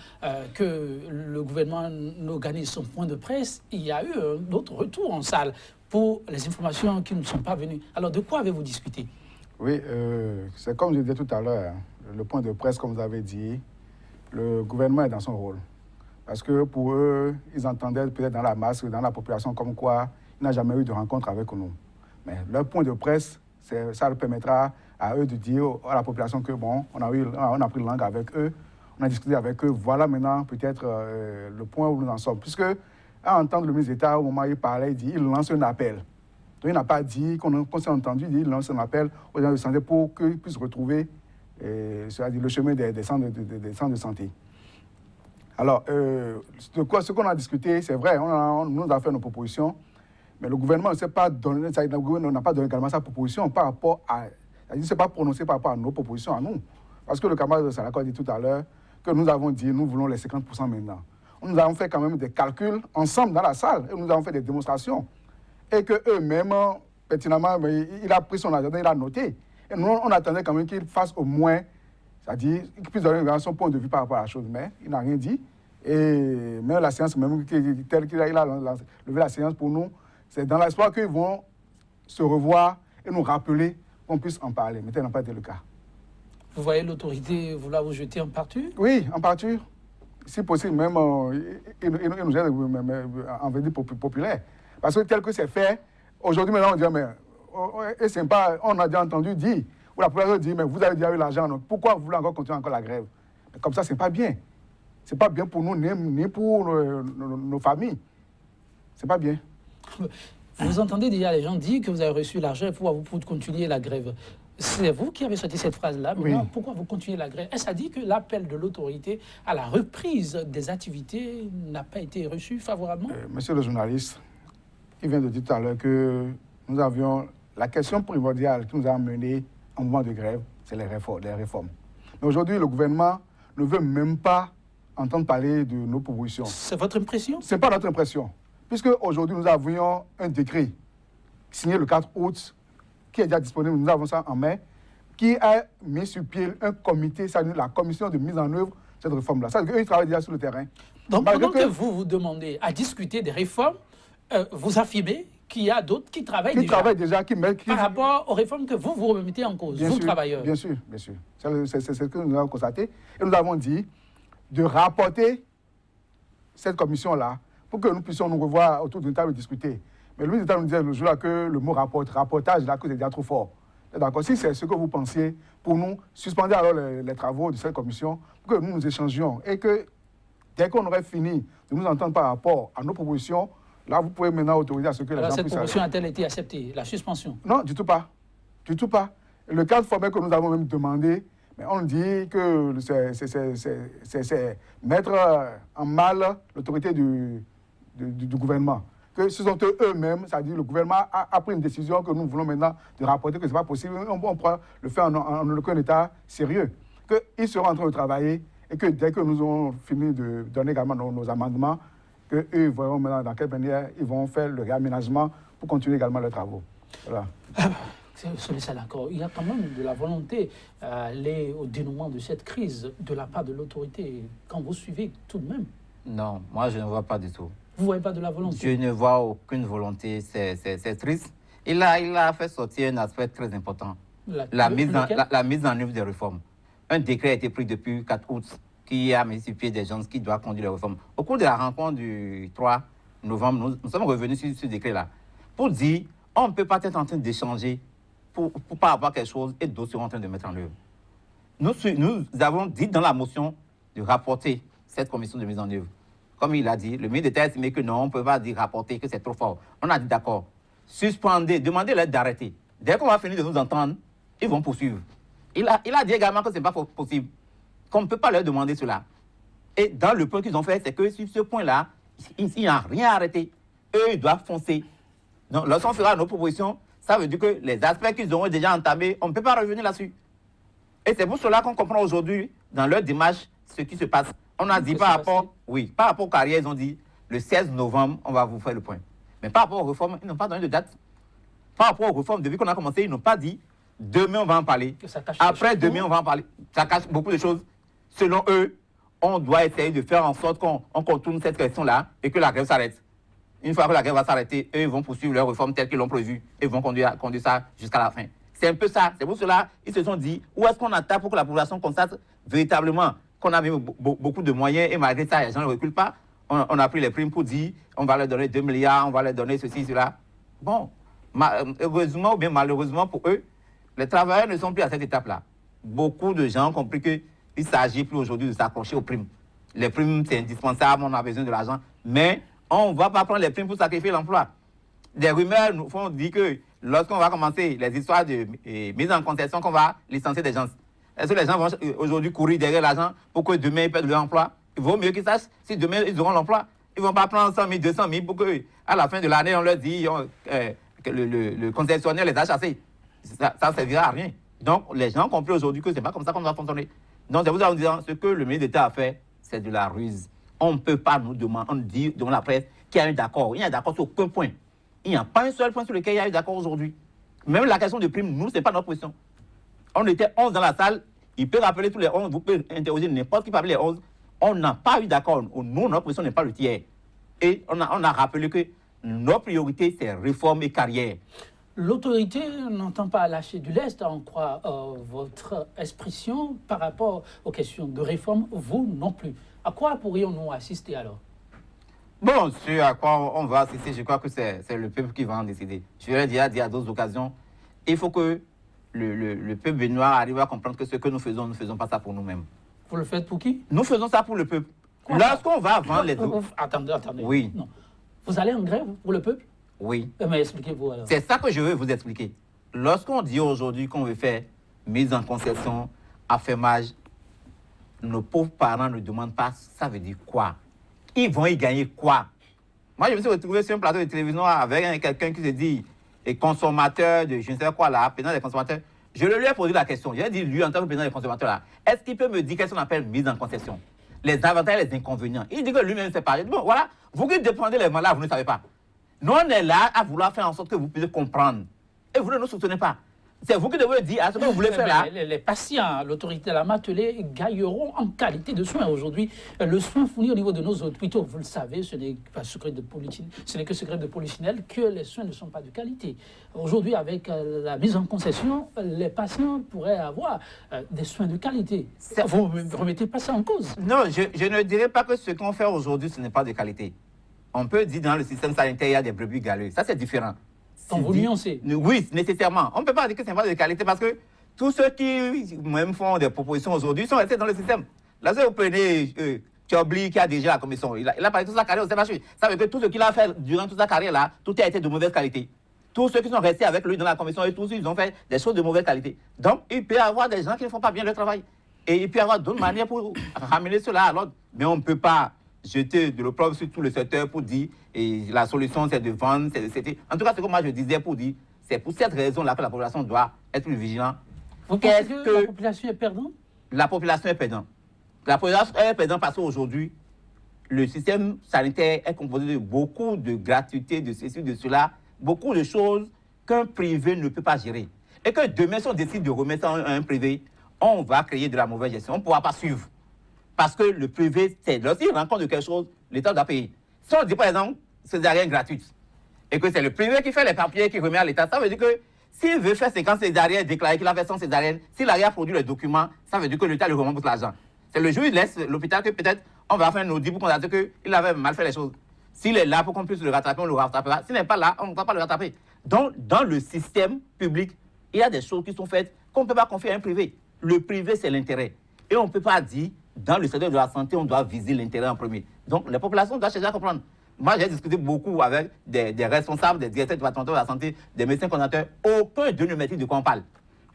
[SPEAKER 1] que le gouvernement n'organise son point de presse, il y a eu un autre retour en salle pour les informations qui ne sont pas venues. Alors, de quoi avez-vous discuté?
[SPEAKER 3] Oui, c'est comme je disais tout à l'heure, le point de presse, comme vous avez dit, le gouvernement est dans son rôle. Parce que pour eux, ils entendaient peut-être dans la masse, dans la population, comme quoi il n'a jamais eu de rencontre avec nous. Mais leur point de presse, Ça leur permettra à eux de dire à la population que bon, on a pris langue avec eux, on a discuté avec eux. Voilà maintenant peut-être le point où nous en sommes. Puisque à entendre le ministre d'État, au moment où il parlait, il lance un appel. Donc il n'a pas dit qu'on s'est entendu, il lance un appel aux gens de santé pour qu'ils puissent retrouver c'est-à-dire le chemin des centres de santé. Alors, ce qu'on a discuté, c'est vrai, on nous a fait nos propositions, mais le gouvernement n'a pas donné également sa proposition par rapport à... Il ne s'est pas prononcé par rapport à nos propositions à nous. Parce que le camarade de Salako a dit tout à l'heure que nous avons dit, nous voulons les 50% maintenant. Nous avons fait quand même des calculs ensemble dans la salle, et nous avons fait des démonstrations. Et qu'eux-mêmes, pertinemment, il a pris son agenda, il a noté. Et nous, on attendait quand même qu'il fasse au moins, c'est-à-dire qu'il puisse donner son point de vue par rapport à la chose, mais il n'a rien dit. Et même la séance, même telle qu'il a levé la séance pour nous, c'est dans l'espoir qu'ils vont se revoir et nous rappeler qu'on puisse en parler. Mais tel n'a pas été le cas.
[SPEAKER 1] Vous voyez l'autorité vouloir vous jeter en parture?
[SPEAKER 3] Oui, en parture. Si possible, même, il nous aide en venir populaire. Parce que tel que c'est fait, aujourd'hui, maintenant, on dit, mais et c'est pas, on a déjà entendu dire, ou la population dit, mais vous avez déjà eu l'argent, donc pourquoi vous voulez encore continuer encore la grève? Mais comme ça, c'est pas bien. C'est pas bien pour nous, ni pour nos familles. C'est pas bien.
[SPEAKER 1] Vous entendez déjà les gens dire que vous avez reçu l'argent pour continuer la grève. C'est vous qui avez sorti cette phrase-là.
[SPEAKER 3] Oui.
[SPEAKER 1] Pourquoi vous continuez la grève? Est-ce à dire que l'appel de l'autorité à la reprise des activités n'a pas été reçu favorablement?
[SPEAKER 3] Monsieur le journaliste, il vient de dire tout à l'heure que nous avions... La question primordiale qui nous a menés en moment de grève, c'est les réformes. Mais aujourd'hui, le gouvernement ne veut même pas entendre parler de nos propositions.
[SPEAKER 1] C'est votre impression?
[SPEAKER 3] Ce n'est pas notre impression. Puisque aujourd'hui, nous avions un décret signé le 4 août, qui est déjà disponible, nous avons ça en mai, qui a mis sur pied un comité, c'est-à-dire la commission de mise en œuvre de cette réforme-là. C'est-à-dire qu'eux, ils travaillent déjà sur le terrain.
[SPEAKER 1] Donc, pendant que vous vous demandez à discuter des réformes, vous affirmez qu'il y a d'autres qui travaillent déjà. Par rapport aux réformes que vous remettez en cause, vous, travailleurs.
[SPEAKER 3] Bien sûr, bien sûr. C'est ce que nous avons constaté. Et nous avons dit de rapporter cette commission-là pour que nous puissions nous revoir autour d'une table et discuter. Mais le ministre d'État nous disait le jour-là que le mot rapportage, là, que c'est déjà trop fort. D'accord. Si c'est ce que vous pensiez, pour nous, suspendez alors les travaux de cette commission pour que nous nous échangions. Et que dès qu'on aurait fini de nous entendre par rapport à nos propositions, là, vous pouvez maintenant autoriser à ce que les gens puissent...
[SPEAKER 1] Cette proposition a-t-elle été acceptée, la suspension?
[SPEAKER 3] Non, du tout pas. Du tout pas. Le cadre formel que nous avons même demandé, mais on dit que c'est mettre en mal l'autorité du gouvernement. Que ce sont eux-mêmes, c'est-à-dire le gouvernement a pris une décision que nous voulons maintenant de rapporter que ce n'est pas possible. On pourra le faire en aucun état sérieux. Qu'ils seront en train de travailler et que dès que nous aurons fini de donner également nos amendements, qu'eux verront maintenant dans quelle manière ils vont faire le réaménagement pour continuer également leurs travaux. Voilà.
[SPEAKER 1] C'est ça d'accord. Il y a quand même de la volonté à aller au dénouement de cette crise de la part de l'autorité. Quand vous suivez tout de même.
[SPEAKER 4] Non, moi je ne vois pas du tout.
[SPEAKER 1] Vous ne voyez pas de la volonté?
[SPEAKER 4] Je ne vois aucune volonté, c'est triste. Il a fait sortir un aspect très important, la mise en œuvre des réformes. Un décret a été pris depuis 4 août qui a mis sur pied des gens qui doivent conduire les réformes. Au cours de la rencontre du 3 novembre, nous sommes revenus sur ce décret-là pour dire on ne peut pas être en train d'échanger pour pas avoir quelque chose et d'autres sont en train de mettre en œuvre. Nous avons dit dans la motion de rapporter cette commission de mise en œuvre. Comme il a dit, le ministre d'État a estimé que non, on ne peut pas dire rapporter, que c'est trop fort. On a dit d'accord, suspendez, demandez-leur d'arrêter. Dès qu'on va finir de nous entendre, ils vont poursuivre. Il a dit également que ce n'est pas possible, qu'on ne peut pas leur demander cela. Et dans le point qu'ils ont fait, c'est que sur ce point-là, il n'y a rien arrêté. Eux, ils doivent foncer. Donc, lorsqu'on fera nos propositions, ça veut dire que les aspects qu'ils auront déjà entamés, on ne peut pas revenir là-dessus. Et c'est pour cela qu'on comprend aujourd'hui, dans leur démarche, ce qui se passe. On a dit par rapport aux carrières, ils ont dit, le 16 novembre, on va vous faire le point. Mais par rapport aux réformes, ils n'ont pas donné de date. Par rapport aux réformes, depuis qu'on a commencé, ils n'ont pas dit, demain on va en parler. Après demain on va en parler. Ça cache beaucoup de choses. Selon eux, on doit essayer de faire en sorte qu'on contourne cette question-là et que la grève s'arrête. Une fois que la grève va s'arrêter, eux, ils vont poursuivre leurs réformes telles qu'ils l'ont prévues et vont conduire ça jusqu'à la fin. C'est un peu ça. C'est pour cela qu'ils se sont dit, où est-ce qu'on attaque pour que la population constate véritablement qu'on a mis beaucoup de moyens et malgré ça, les gens ne reculent pas. On a pris les primes pour dire, on va leur donner 2 milliards, on va leur donner ceci, cela. Bon, heureusement ou bien malheureusement pour eux, Les travailleurs ne sont plus à cette étape-là. Beaucoup de gens ont compris qu'il ne s'agit plus aujourd'hui de s'accrocher aux primes. Les primes, c'est indispensable, on a besoin de l'argent. Mais on ne va pas prendre les primes pour sacrifier l'emploi. Des rumeurs nous font dire que lorsqu'on va commencer les histoires de mise en concession, qu'on va licencier des gens. Est-ce que les gens vont aujourd'hui courir derrière l'argent pour que demain ils perdent leur emploi? Il vaut mieux qu'ils sachent si demain ils auront l'emploi. Ils ne vont pas prendre 100 000, 200 000 pour qu'à la fin de l'année, on leur dit que le concessionnaire les a chassés. Ça ne servira à rien. Donc, les gens ont compris aujourd'hui que ce n'est pas comme ça qu'on doit fonctionner. Donc, c'est vous en disant ce que le ministre d'État a fait, c'est de la ruse. On ne peut pas nous demander, on dit devant la presse qu'il y a un d'accord. Il y a un d'accord sur aucun point. Il n'y a pas un seul point sur lequel il y a eu d'accord aujourd'hui. Même la question de prime, nous, ce n'est pas notre question. On était 11 dans la salle, il peut rappeler tous les 11, vous pouvez interroger n'importe qui parmi les 11. On n'a pas eu d'accord. Nous, notre question n'est pas le tiers. Et on a rappelé que nos priorités, c'est réforme et carrière.
[SPEAKER 1] L'autorité n'entend pas lâcher du lest, on croit votre expression par rapport aux questions de réforme, vous non plus. À quoi pourrions-nous assister alors?
[SPEAKER 4] Bon, ce à quoi on va assister, je crois que c'est le peuple qui va en décider. Je l'ai déjà dit à d'autres occasions, il faut que le peuple béninois arrive à comprendre que ce que nous ne faisons pas ça pour nous-mêmes.
[SPEAKER 1] Vous le faites pour qui?
[SPEAKER 4] Nous faisons ça pour le peuple. Lorsqu'on va vendre les autres...
[SPEAKER 1] Attendez.
[SPEAKER 4] Oui.
[SPEAKER 1] Non. Vous allez en grève pour le peuple?
[SPEAKER 4] Oui.
[SPEAKER 1] Mais expliquez-vous alors.
[SPEAKER 4] C'est ça que je veux vous expliquer. Lorsqu'on dit aujourd'hui qu'on veut faire mise en concession, affermage, nos pauvres parents ne demandent pas ça veut dire quoi. Ils vont y gagner quoi? Moi, je me suis retrouvé sur un plateau de télévision avec quelqu'un qui se dit consommateur de je ne sais quoi là, président des consommateurs. Je lui ai posé la question. Je lui ai dit, lui, en tant que président des consommateurs là, est-ce qu'il peut me dire qu'est-ce qu'on appelle mise en concession? Les avantages et les inconvénients. Il dit que lui-même ne sait pas. Bon, voilà, vous qui dépendez les malades, vous ne savez pas. Nous, on est là à vouloir faire en sorte que vous puissiez comprendre. Et vous ne nous soutenez pas. C'est vous qui devez dire à ce que vous voulez faire là.
[SPEAKER 1] Les patients, l'autorité de la Martelée, gagneront en qualité de soins. Aujourd'hui, le soin fourni au niveau de nos hôpitaux, vous le savez, ce n'est pas secret de polichinelle, ce n'est que secret de polichinelle que les soins ne sont pas de qualité. Aujourd'hui, avec la mise en concession, les patients pourraient avoir des soins de qualité. Vous ne remettez pas ça en cause?
[SPEAKER 4] Non, je ne dirais pas que ce qu'on fait aujourd'hui, ce n'est pas de qualité. On peut dire dans le système sanitaire, il y a des brebis galeuses. Ça, c'est différent.
[SPEAKER 1] Quand vous nuancez.
[SPEAKER 4] Oui, nécessairement. On ne peut pas dire que ce n'est pas de qualité parce que tous ceux qui même font des propositions aujourd'hui sont restés dans le système. Là, si vous prenez Thiobli qui a déjà la commission, il a parlé de toute sa carrière au CMHU. Ça veut dire que tout ce qu'il a fait durant toute sa carrière là, tout a été de mauvaise qualité. Tous ceux qui sont restés avec lui dans la commission et tous, ils ont fait des choses de mauvaise qualité. Donc, il peut y avoir des gens qui ne font pas bien leur travail. Et il peut y avoir d'autres manières pour ramener cela à l'ordre. Mais on ne peut pas jeter de l'opprobre sur tout le secteur pour dire et la solution c'est de vendre, en tout cas ce que moi je disais pour dire, c'est pour cette raison-là que la population doit être plus vigilante.
[SPEAKER 1] Vous pensez que la population est perdante?
[SPEAKER 4] La population est perdante. La population est perdante parce qu'aujourd'hui, le système sanitaire est composé de beaucoup de gratuité, de ceci, de cela, beaucoup de choses qu'un privé ne peut pas gérer. Et que demain, si on décide de remettre ça à un privé, on va créer de la mauvaise gestion, on ne pourra pas suivre. Parce que le privé, c'est lorsqu'il rencontre quelque chose, l'État doit payer. Si on dit par exemple césarienne gratuite, et que c'est le privé qui fait les papiers, qui remet à l'État, ça veut dire que s'il veut faire 50 césariennes, déclarer qu'il a fait 100 césariennes, s'il a produit les documents, ça veut dire que l'État lui rembourse l'argent. C'est le jour où il laisse l'hôpital que peut-être on va faire un audit pour constater qu'il avait mal fait les choses. S'il est là pour qu'on puisse le rattraper, on le rattrapera. S'il n'est pas là, on ne va pas le rattraper. Donc, dans le système public, il y a des choses qui sont faites qu'on ne peut pas confier à un privé. Le privé, c'est l'intérêt. Et on ne peut pas dire, dans le secteur de la santé, on doit viser l'intérêt en premier. Donc, les populations doivent chercher à comprendre. Moi, j'ai discuté beaucoup avec des responsables, des directeurs départementaux de la santé, des médecins coordinateurs. Aucun d'eux ne maîtrise de quoi on parle.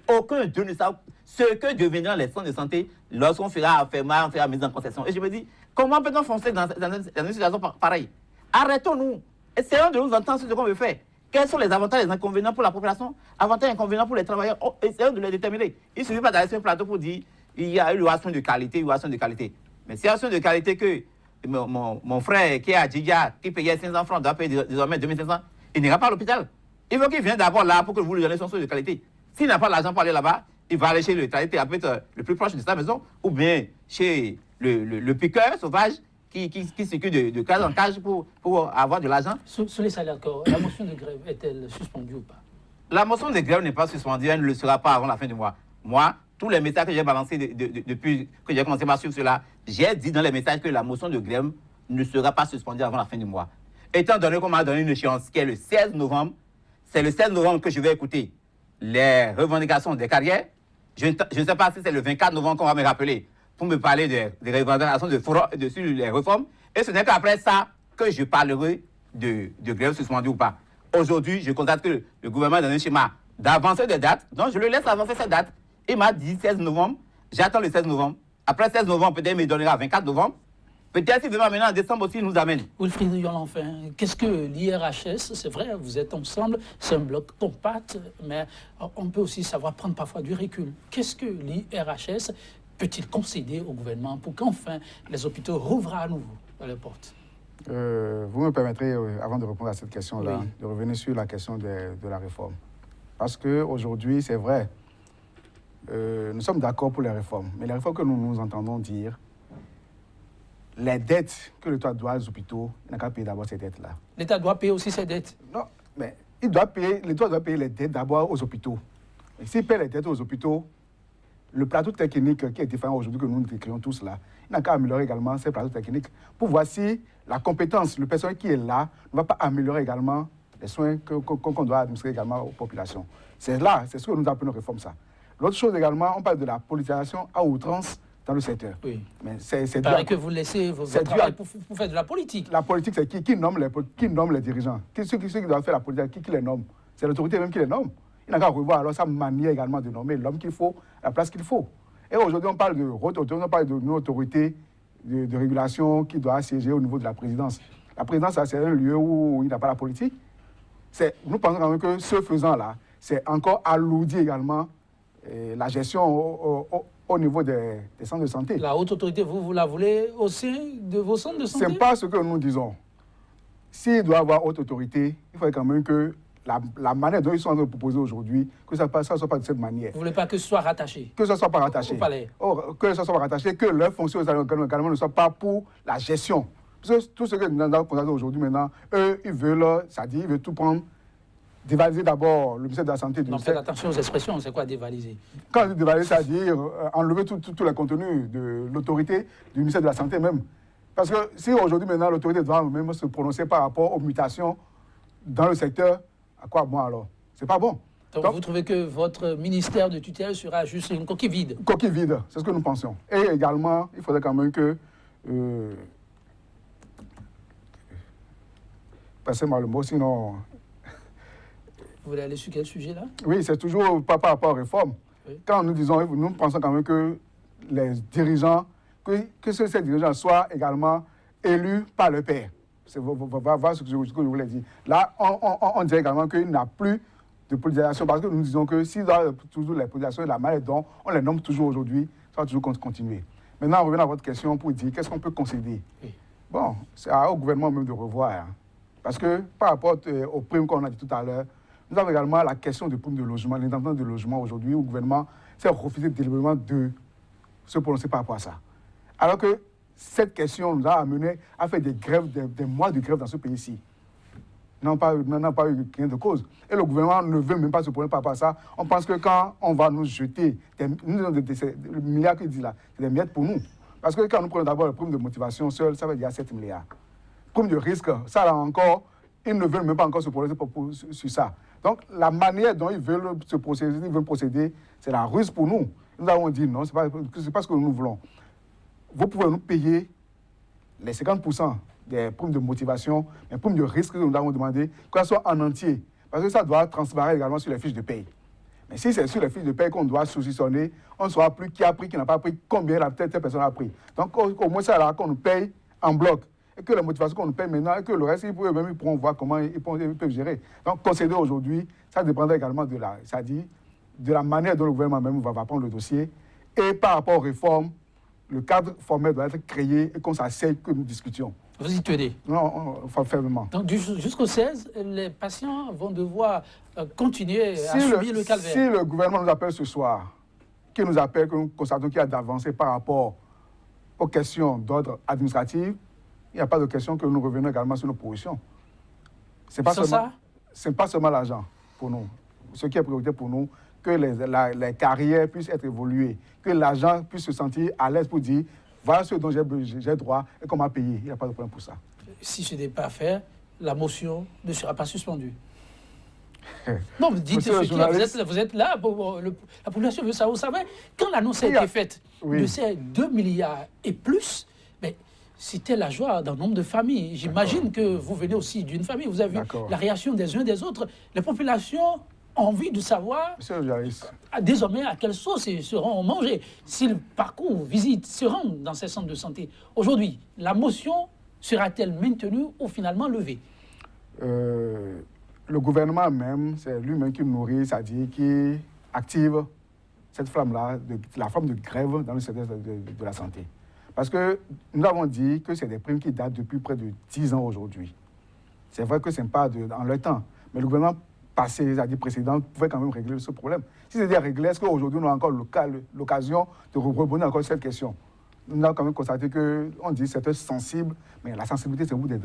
[SPEAKER 4] Aucun d'eux ne sait ce que deviendront les centres de santé lorsqu'on fera affairement, on fera mise en concession. Et je me dis, comment peut-on foncer dans une situation pareille? Arrêtons-nous. Essayons de nous entendre sur ce qu'on veut faire. Quels sont les avantages et les inconvénients pour la population? Avantages et inconvénients pour les travailleurs? Essayons de les déterminer. Il ne suffit pas d'aller sur un plateau pour dire il y a eu un soin de qualité, de qualité. Mais s'il y a un soin de qualité que mon frère qui est à Djidja, qui payait 500 francs, doit payer désormais 2500, il n'ira pas à l'hôpital. Il faut qu'il vienne d'abord là pour que vous lui donnez son soin de qualité. S'il n'a pas l'argent pour aller là-bas, il va aller chez le thérapeute le plus proche de sa maison ou bien chez le piqueur sauvage qui circule de case en cage pour avoir de l'argent.
[SPEAKER 1] Sur les salaires, la motion de grève est-elle suspendue ou pas?
[SPEAKER 4] La motion de grève n'est pas suspendue, elle ne le sera pas avant la fin du mois. Moi, tous les messages que j'ai balancés depuis que j'ai commencé à suivre cela, j'ai dit dans les messages que la motion de grève ne sera pas suspendue avant la fin du mois. Étant donné qu'on m'a donné une échéance qui est le 16 novembre, c'est le 16 novembre que je vais écouter les revendications des carrières. Je ne sais pas si c'est le 24 novembre qu'on va me rappeler pour me parler des revendications sur les réformes. Et ce n'est qu'après ça que je parlerai de grève suspendue ou pas. Aujourd'hui, je constate que le gouvernement est dans un schéma d'avancer des dates. Donc, je le laisse avancer cette date. Il m'a dit 16 novembre. J'attends le 16 novembre. Après 16 novembre, peut-être il me donnera 24 novembre. Peut-être s'il veut maintenant en décembre aussi, il nous amène.
[SPEAKER 1] Wilfried Yolanfin, qu'est-ce que l'IRHS? C'est vrai, vous êtes ensemble, c'est un bloc compact, mais on peut aussi savoir prendre parfois du recul. Qu'est-ce que l'IRHS peut-il concéder au gouvernement pour qu'enfin les hôpitaux rouvrent à nouveau les portes?
[SPEAKER 3] Vous me permettrez, avant de répondre à cette question-là,
[SPEAKER 1] Oui.
[SPEAKER 3] de revenir sur la question de la réforme. Parce qu'aujourd'hui, c'est vrai, nous sommes d'accord pour les réformes, mais les réformes que nous entendons dire, les dettes que l'État doit aux hôpitaux, il n'a qu'à payer d'abord ces dettes-là.
[SPEAKER 1] L'État doit payer aussi ses dettes.
[SPEAKER 3] Non, mais l'État doit payer les dettes d'abord aux hôpitaux. Et s'il paie les dettes aux hôpitaux, le plateau technique qui est différent aujourd'hui que nous décrivons tous là, il n'a qu'à améliorer également ces plateaux techniques pour voir si la compétence, le personnel qui est là, ne va pas améliorer également les soins qu'on doit administrer également aux populations. C'est là, c'est ce que nous appelons réforme ça. L'autre chose également, on parle de la politisation à outrance dans le secteur.
[SPEAKER 1] Oui.
[SPEAKER 3] Mais c'est
[SPEAKER 1] Il paraît que vous laissez votre travail pour faire de la politique.
[SPEAKER 3] La politique, c'est qui nomme les dirigeants? Ceux qui doivent faire la politique, qui les nomme? C'est l'autorité même qui les nomme. Il n'a qu'à revoir alors sa manière également de nommer l'homme qu'il faut, la place qu'il faut. Et aujourd'hui, on parle de haute autorité, on parle d'une autorité de régulation qui doit siéger au niveau de la présidence. La présidence, c'est un lieu où il n'y a pas la politique. Nous pensons quand même que ce faisant-là, c'est encore alourdir également la gestion au niveau des centres de santé.
[SPEAKER 1] La haute autorité, vous la voulez au sein de vos centres de santé?
[SPEAKER 3] Ce n'est pas ce que nous disons. S'il doit y avoir haute autorité, il faudrait quand même que la manière dont ils sont en train de proposer aujourd'hui, que ça ne soit pas de cette manière.
[SPEAKER 1] Vous ne voulez pas que ce soit rattaché?
[SPEAKER 3] Que ce ne soit pas rattaché.
[SPEAKER 1] Au palais.
[SPEAKER 3] Que ce soit pas rattaché, que leurs fonctions également ne soient pas pour la gestion. Parce que tout ce que nous avons constaté aujourd'hui maintenant, eux, ils veulent tout prendre, dévaliser d'abord le ministère de la Santé.
[SPEAKER 1] Donc faites attention aux expressions, c'est quoi dévaliser?
[SPEAKER 3] Quand on dit dévaliser, c'est-à-dire enlever tous les contenus de l'autorité du ministère de la Santé même. Parce que si aujourd'hui maintenant l'autorité doit même se prononcer par rapport aux mutations dans le secteur, à quoi bon alors? C'est pas bon.
[SPEAKER 1] Donc vous trouvez que votre ministère de tutelle sera juste une coquille vide?
[SPEAKER 3] Coquille vide, c'est ce que nous pensions. Et également, il faudrait quand même que... Passez-moi le mot, sinon...
[SPEAKER 1] Vous voulez aller sur quel sujet là?
[SPEAKER 3] Oui, c'est toujours pas par rapport aux réformes.
[SPEAKER 1] Oui.
[SPEAKER 3] Quand nous pensons quand même que les dirigeants, que ces dirigeants soient également élus par le père. Voilà ce que je voulais dire. Là, on dirait également qu'il n'y a plus de politisation parce que nous disons que s'il y a toujours les politisations et la manière dont on les nomme toujours aujourd'hui, ça va toujours continuer. Maintenant, on revient à votre question pour dire qu'est-ce qu'on peut concéder.
[SPEAKER 1] Oui.
[SPEAKER 3] Bon, c'est au gouvernement même de revoir. Hein. Parce que par rapport aux primes qu'on a dit tout à l'heure, nous avons également la question des primes de logement, l'intendant de logement aujourd'hui, où le gouvernement s'est refusé délibérément de se prononcer par rapport à ça. Alors que cette question nous a amené à faire des grèves, des mois de grève dans ce pays-ci. N'a pas eu rien de cause. Et le gouvernement ne veut même pas se prononcer par rapport à ça. On pense que quand on va nous jeter des milliards qu'il dit là, c'est des miettes pour nous. Parce que quand nous prenons d'abord le prime de motivation seul, ça veut dire 7 milliards. Prime de risque, ça là encore, ils ne veulent même pas encore se prononcer sur ça. Donc la manière dont ils veulent procéder, c'est la ruse pour nous. Nous avons dit non, ce n'est pas ce que nous voulons. Vous pouvez nous payer les 50% des primes de motivation, les primes de risque que nous avons demandé, que ça soit en entier. Parce que ça doit transparaître également sur les fiches de paye. Mais si c'est sur les fiches de paye qu'on doit saucissonner, on ne saura plus qui a pris, qui n'a pas pris, combien telle personne a pris. Donc au moins ça là qu'on nous paye en bloc. Et que les motivations qu'on nous paye maintenant, et que le reste, ils pourront voir comment ils peuvent gérer. Donc concéder aujourd'hui, ça dépendra également de la manière dont le gouvernement même va prendre le dossier. Et par rapport aux réformes, le cadre formel doit être créé et qu'on s'asseye, que nous discutions.
[SPEAKER 1] Vous y tenez?
[SPEAKER 3] Non, fermement.
[SPEAKER 1] Donc jusqu'au 16, les patients vont devoir continuer à subir le calvaire.
[SPEAKER 3] Si le gouvernement nous appelle ce soir, qu'il nous appelle, que nous constatons qu'il y a d'avancées par rapport aux questions d'ordre administratif, il n'y a pas de question que nous revenons également sur nos positions. Ce n'est pas seulement l'argent pour nous. Ce qui est priorité pour nous, que les carrières puissent être évoluées, que l'agent puisse se sentir à l'aise pour dire voilà ce dont j'ai droit et qu'on m'a payé. Il n'y a pas de problème pour ça.
[SPEAKER 1] Si ce n'est pas fait, la motion ne sera pas suspendue. Non, vous dites
[SPEAKER 3] Monsieur le
[SPEAKER 1] ce qu'il y a,
[SPEAKER 3] journaliste.
[SPEAKER 1] vous êtes là, la population veut savoir. Vous savez, quand l'annonce a été faite de ces 2 milliards et plus, mais c'était la joie d'un nombre de familles. J'imagine que vous venez aussi d'une famille. Vous avez vu la réaction des uns et des autres. Les populations ont envie de savoir
[SPEAKER 3] Monsieur le journaliste.
[SPEAKER 1] Désormais à quelle sauce ils seront mangés, s'ils parcourent, visitent, se rendent dans ces centres de santé. Aujourd'hui, la motion sera-t-elle maintenue ou finalement levée?
[SPEAKER 3] Le gouvernement même, c'est lui-même qui nourrit, c'est-à-dire qui active cette flamme-là, la forme de grève dans le secteur de la santé. Parce que nous avons dit que c'est des primes qui datent depuis près de 10 ans aujourd'hui. C'est vrai que ce n'est pas dans le temps, mais le gouvernement passé, c'est-à-dire précédent, pouvait quand même régler ce problème. Si c'était réglé, est-ce qu'aujourd'hui nous avons encore l'occasion de rebondir encore sur cette question? Nous avons quand même constaté qu'on dit que c'est sensible, mais la sensibilité, c'est au bout des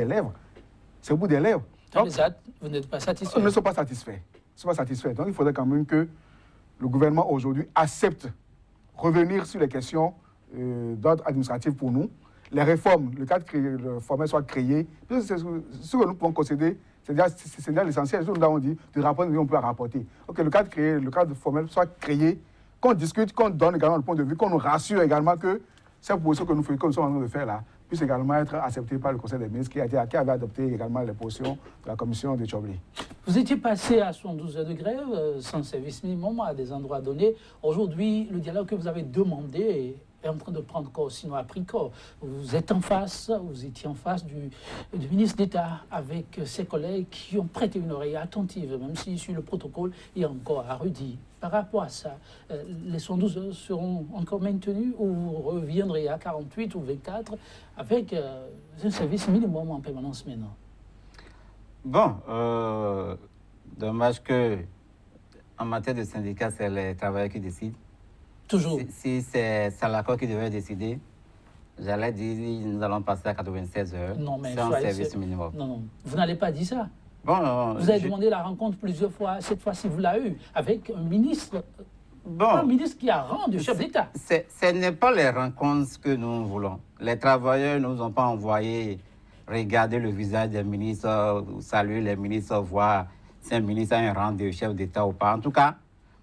[SPEAKER 3] lèvres. C'est au bout des lèvres.
[SPEAKER 1] Donc, vous n'êtes pas satisfait?
[SPEAKER 3] Nous ne sommes pas satisfaits. Donc il faudrait quand même que le gouvernement aujourd'hui accepte revenir sur les questions d'ordre administratif pour nous. Les réformes, le cadre formel soit créé. C'est ce que nous pouvons concéder, c'est déjà l'essentiel. Ce que nous avons dit, de rapport, on peut rapporter. Ok, le cadre formel soit créé, qu'on discute, qu'on donne également le point de vue, qu'on nous rassure également que cette position que nous sommes en train de faire là puisse également être acceptée par le Conseil des ministres qui avait adopté également les positions de la commission de Tchobli.
[SPEAKER 1] Vous étiez passé à 72 heures de grève, sans service minimum à des endroits donnés. Aujourd'hui, le dialogue que vous avez demandé est en train de prendre corps, sinon a pris corps. Vous étiez en face du ministre d'État avec ses collègues qui ont prêté une oreille attentive, même si sur le protocole, il y a encore à redire. Par rapport à ça, les 112 heures seront encore maintenues ou vous reviendrez à 48 ou 24 avec un service minimum en permanence maintenant?
[SPEAKER 4] Bon, dommage que en matière de syndicat, c'est les travailleurs qui décident.
[SPEAKER 1] Toujours.
[SPEAKER 4] Si c'est l'accord qui devait décider, j'allais dire nous allons passer à 96 heures.
[SPEAKER 1] Non, mais
[SPEAKER 4] c'est un service minimum.
[SPEAKER 1] Non, vous n'allez pas dire ça.
[SPEAKER 4] Bon,
[SPEAKER 1] vous avez demandé la rencontre plusieurs fois. Cette fois-ci, vous l'avez eu avec un ministre.
[SPEAKER 4] Bon,
[SPEAKER 1] un ministre qui a rang de chef d'État.
[SPEAKER 4] Ce n'est pas les rencontres que nous voulons. Les travailleurs ne nous ont pas envoyé regarder le visage des ministres, saluer les ministres, voir si un ministre a un rang de chef d'État ou pas. En tout cas,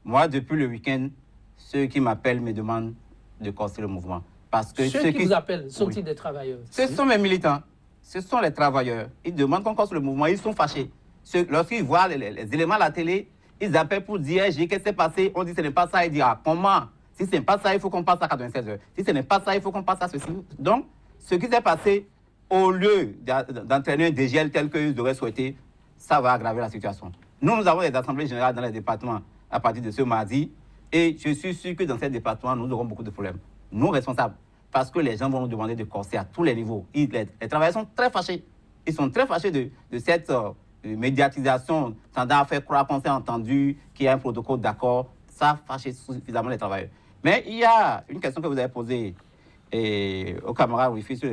[SPEAKER 4] moi, depuis le week-end, ceux qui m'appellent me demandent de casser le mouvement. Parce que
[SPEAKER 1] ceux qui vous appellent sont-ils des travailleurs?
[SPEAKER 4] Ce sont mes militants. Ce sont les travailleurs. Ils demandent qu'on casse le mouvement. Ils sont fâchés. Lorsqu'ils voient les éléments à la télé, ils appellent pour dire qu'est-ce qui s'est passé. On dit ce n'est pas ça. Ils disent comment? Si ce n'est pas ça, il faut qu'on passe à 96 heures. Si ce n'est pas ça, il faut qu'on passe à ceci. Donc, ce qui s'est passé, au lieu d'entraîner un dégel tel qu'ils auraient souhaité, ça va aggraver la situation. Nous avons des assemblées générales dans les départements à partir de ce mardi. Et je suis sûr que dans ces départements, nous aurons beaucoup de problèmes. Nous, responsables. Parce que les gens vont nous demander de corser à tous les niveaux. Les travailleurs sont très fâchés. Ils sont très fâchés de cette médiatisation tendant à faire croire qu'on s'est entendu, qu'il y a un protocole d'accord. Ça fâche suffisamment les travailleurs. Mais il y a une question que vous avez posée au camarade Wifi, sur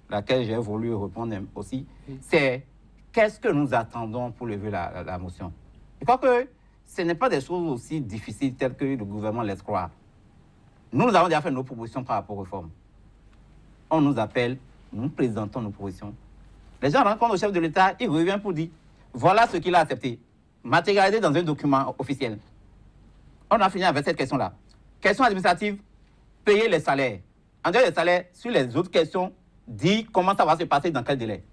[SPEAKER 4] laquelle j'ai voulu répondre aussi. C'est qu'est-ce que nous attendons pour lever la motion? Je crois que ce n'est pas des choses aussi difficiles telles que le gouvernement laisse croire. Nous avons déjà fait nos propositions par rapport aux réformes. On nous appelle, nous présentons nos propositions. Les gens rencontrent le chef de l'État, il revient pour dire, voilà ce qu'il a accepté, matérialisé dans un document officiel. On a fini avec cette question-là. Question administrative, payer les salaires. En dehors des salaires, sur les autres questions, dire comment ça va se passer, dans quel délai.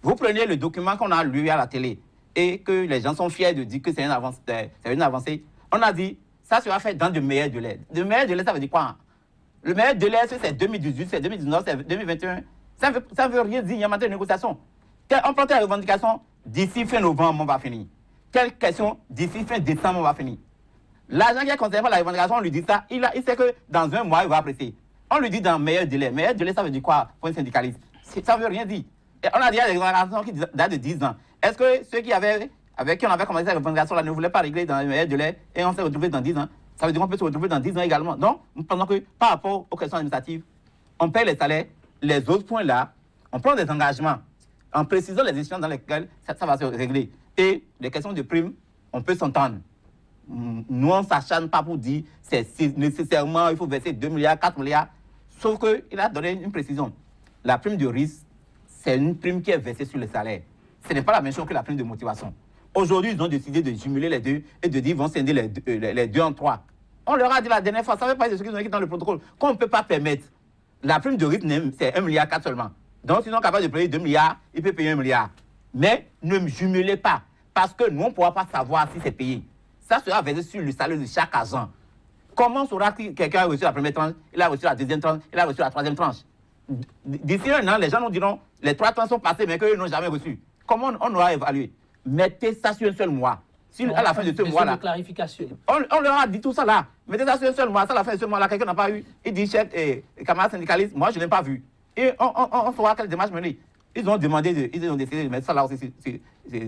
[SPEAKER 4] Vous prenez le document qu'on a lu à la télé et que les gens sont fiers de dire que c'est une avancée. On a dit, ça sera fait dans de meilleurs délais. De meilleurs délais, ça veut dire quoi? Le meilleur délai, c'est 2018, c'est 2019, c'est 2021. Ça ne veut rien dire, il y a matière de négociation. On prend tes revendications, d'ici fin novembre, on va finir. Telle question, d'ici fin décembre, on va finir. L'agent qui est concerné par la revendication, on lui dit ça, il sait que dans un mois, il va apprécier. On lui dit dans meilleur délai. Meilleur délai, ça veut dire quoi pour un syndicaliste? Ça ne veut rien dire. Et on a dit à des revendications qui datent de 10 ans. Est-ce que ceux avec qui on avait commencé la revendication, ne voulaient pas régler dans le meilleur délai et on s'est retrouvé dans 10 ans? Ça veut dire qu'on peut se retrouver dans 10 ans également. Donc, nous pensons que par rapport aux questions administratives, on paye les salaires, les autres points là, on prend des engagements en précisant les échéances dans lesquelles ça va se régler. Et les questions de primes, on peut s'entendre. Nous, on ne s'acharne pas pour dire c'est nécessairement, il faut verser 2 milliards, 4 milliards. Sauf qu'il a donné une précision. La prime de risque, c'est une prime qui est versée sur le salaire. Ce n'est pas la même chose que la prime de motivation. Aujourd'hui, ils ont décidé de jumeler les deux et de dire qu'ils vont scinder les deux en trois. On leur a dit la dernière fois, ça fait partie de ce qu'ils ont écrit dans le protocole, qu'on ne peut pas permettre. La prime de rythme, c'est 1,4 milliard seulement. Donc, s'ils sont capables de payer 2 milliards, ils peuvent payer 1 milliard. Mais ne me jumelez pas, parce que nous, on ne pourra pas savoir si c'est payé. Ça sera versé sur le salaire de chaque agent. Comment saura que quelqu'un a reçu la première tranche, il a reçu la deuxième tranche, il a reçu la troisième tranche? D'ici un an, les gens nous diront, les 3 tranches sont passées, mais qu'eux n'ont jamais reçu. Comment on aura évalué? Mettez ça sur un seul mois. Si à la fin de ce mois-là, on leur a dit tout ça là. Mettez ça sur un seul mois. Ça, à la fin de ce mois-là, quelqu'un n'a pas eu. Il dit, chef et camarades syndicalistes, moi, je n'ai pas vu. Et on saura quelle démarche mener. Ils ont décidé de mettre ça là aussi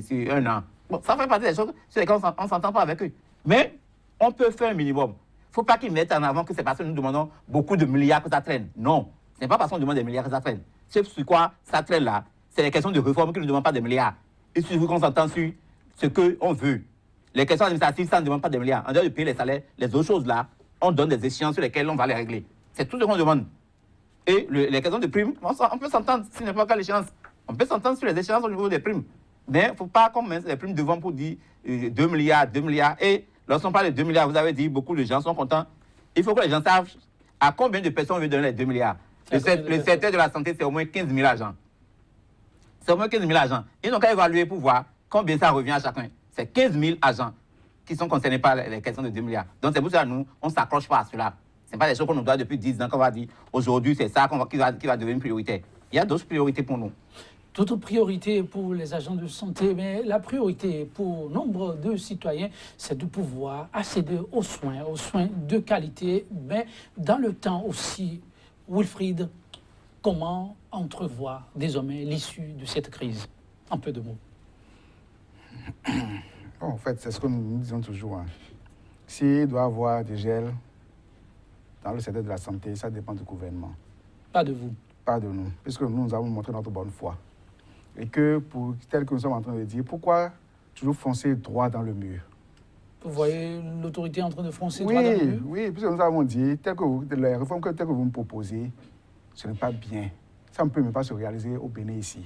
[SPEAKER 4] sur un an. Bon, ça fait partie des choses sur lesquelles on ne s'entend pas avec eux. Mais on peut faire un minimum. Il ne faut pas qu'ils mettent en avant que c'est parce que nous demandons beaucoup de milliards que ça traîne. Non, ce n'est pas parce qu'on demande des milliards que ça traîne. C'est sur quoi ça traîne là. C'est les questions de réforme qui ne demandent pas des milliards. Il suffit qu'on s'entende sur ce qu'on veut. Les questions administratives, ça ne demande pas des milliards. En dehors de payer les salaires, les autres choses là, on donne des échéances sur lesquelles on va les régler. C'est tout ce qu'on demande. Et les questions de primes, on peut s'entendre sur n'importe quelle échéance. On peut s'entendre sur les échéances au niveau des primes. Mais il ne faut pas qu'on mette les primes devant pour dire 2 milliards, 2 milliards. Et lorsqu'on parle de 2 milliards, vous avez dit, beaucoup de gens sont contents. Il faut que les gens savent à combien de personnes on veut donner les 2 milliards. Le secteur de la santé, c'est au moins 15 000 agents. C'est au moins 15 000 agents. Ils n'ont qu'à évaluer pour voir combien ça revient à chacun. C'est 15 000 agents qui sont concernés par les questions de 2 milliards. Donc c'est pour ça que nous, on ne s'accroche pas à cela. Ce n'est pas des choses qu'on nous doit depuis 10 ans qu'on va dire aujourd'hui, c'est ça qui va devenir une priorité. Il y a d'autres priorités pour nous.
[SPEAKER 1] D'autres priorités pour les agents de santé, mais la priorité pour nombre de citoyens, c'est de pouvoir accéder aux soins de qualité, mais dans le temps aussi. Wilfried, comment entrevoir désormais l'issue de cette crise? En peu de mots.
[SPEAKER 3] Bon, en fait, c'est ce que nous disons toujours. Hein. S'il doit y avoir des gels dans le secteur de la santé, ça dépend du gouvernement.
[SPEAKER 1] Pas de vous.
[SPEAKER 3] Pas de nous, puisque nous avons montré notre bonne foi. Et que, tel que nous sommes en train de dire, pourquoi toujours foncer droit dans le mur?
[SPEAKER 1] Vous voyez l'autorité en train de foncer droit dans le mur?
[SPEAKER 3] Oui, puisque nous avons dit, les réformes telles que vous me proposez, ce n'est pas bien. Ça ne peut même pas se réaliser au Bénin ici.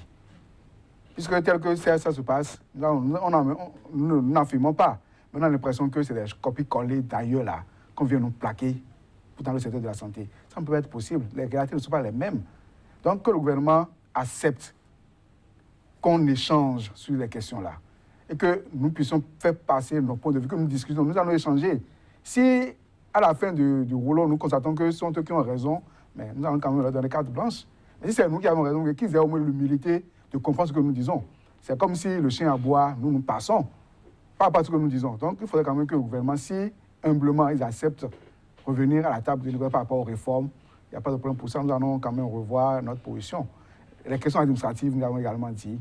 [SPEAKER 3] Puisque tel que ça se passe, nous n'affirmons pas. Mais on a l'impression que c'est des copies-collées d'ailleurs là, qu'on vient nous plaquer dans le secteur de la santé. Ça ne peut pas être possible. Les réalités ne sont pas les mêmes. Donc que le gouvernement accepte qu'on échange sur les questions-là et que nous puissions faire passer nos points de vue, que nous discutons, nous allons échanger. Si à la fin du rouleau, nous constatons que ce sont eux qui ont raison, mais nous allons quand même leur donner carte blanche. Mais si c'est nous qui avons raison, qu'ils aient au moins l'humilité de comprendre ce que nous disons. C'est comme si le chien aboie, nous passons, pas à ce que nous disons. Donc il faudrait quand même que le gouvernement, si humblement ils acceptent revenir à la table de négociation par rapport aux réformes, il n'y a pas de problème pour ça, nous allons quand même revoir notre position. Les questions administratives, nous avons également dit,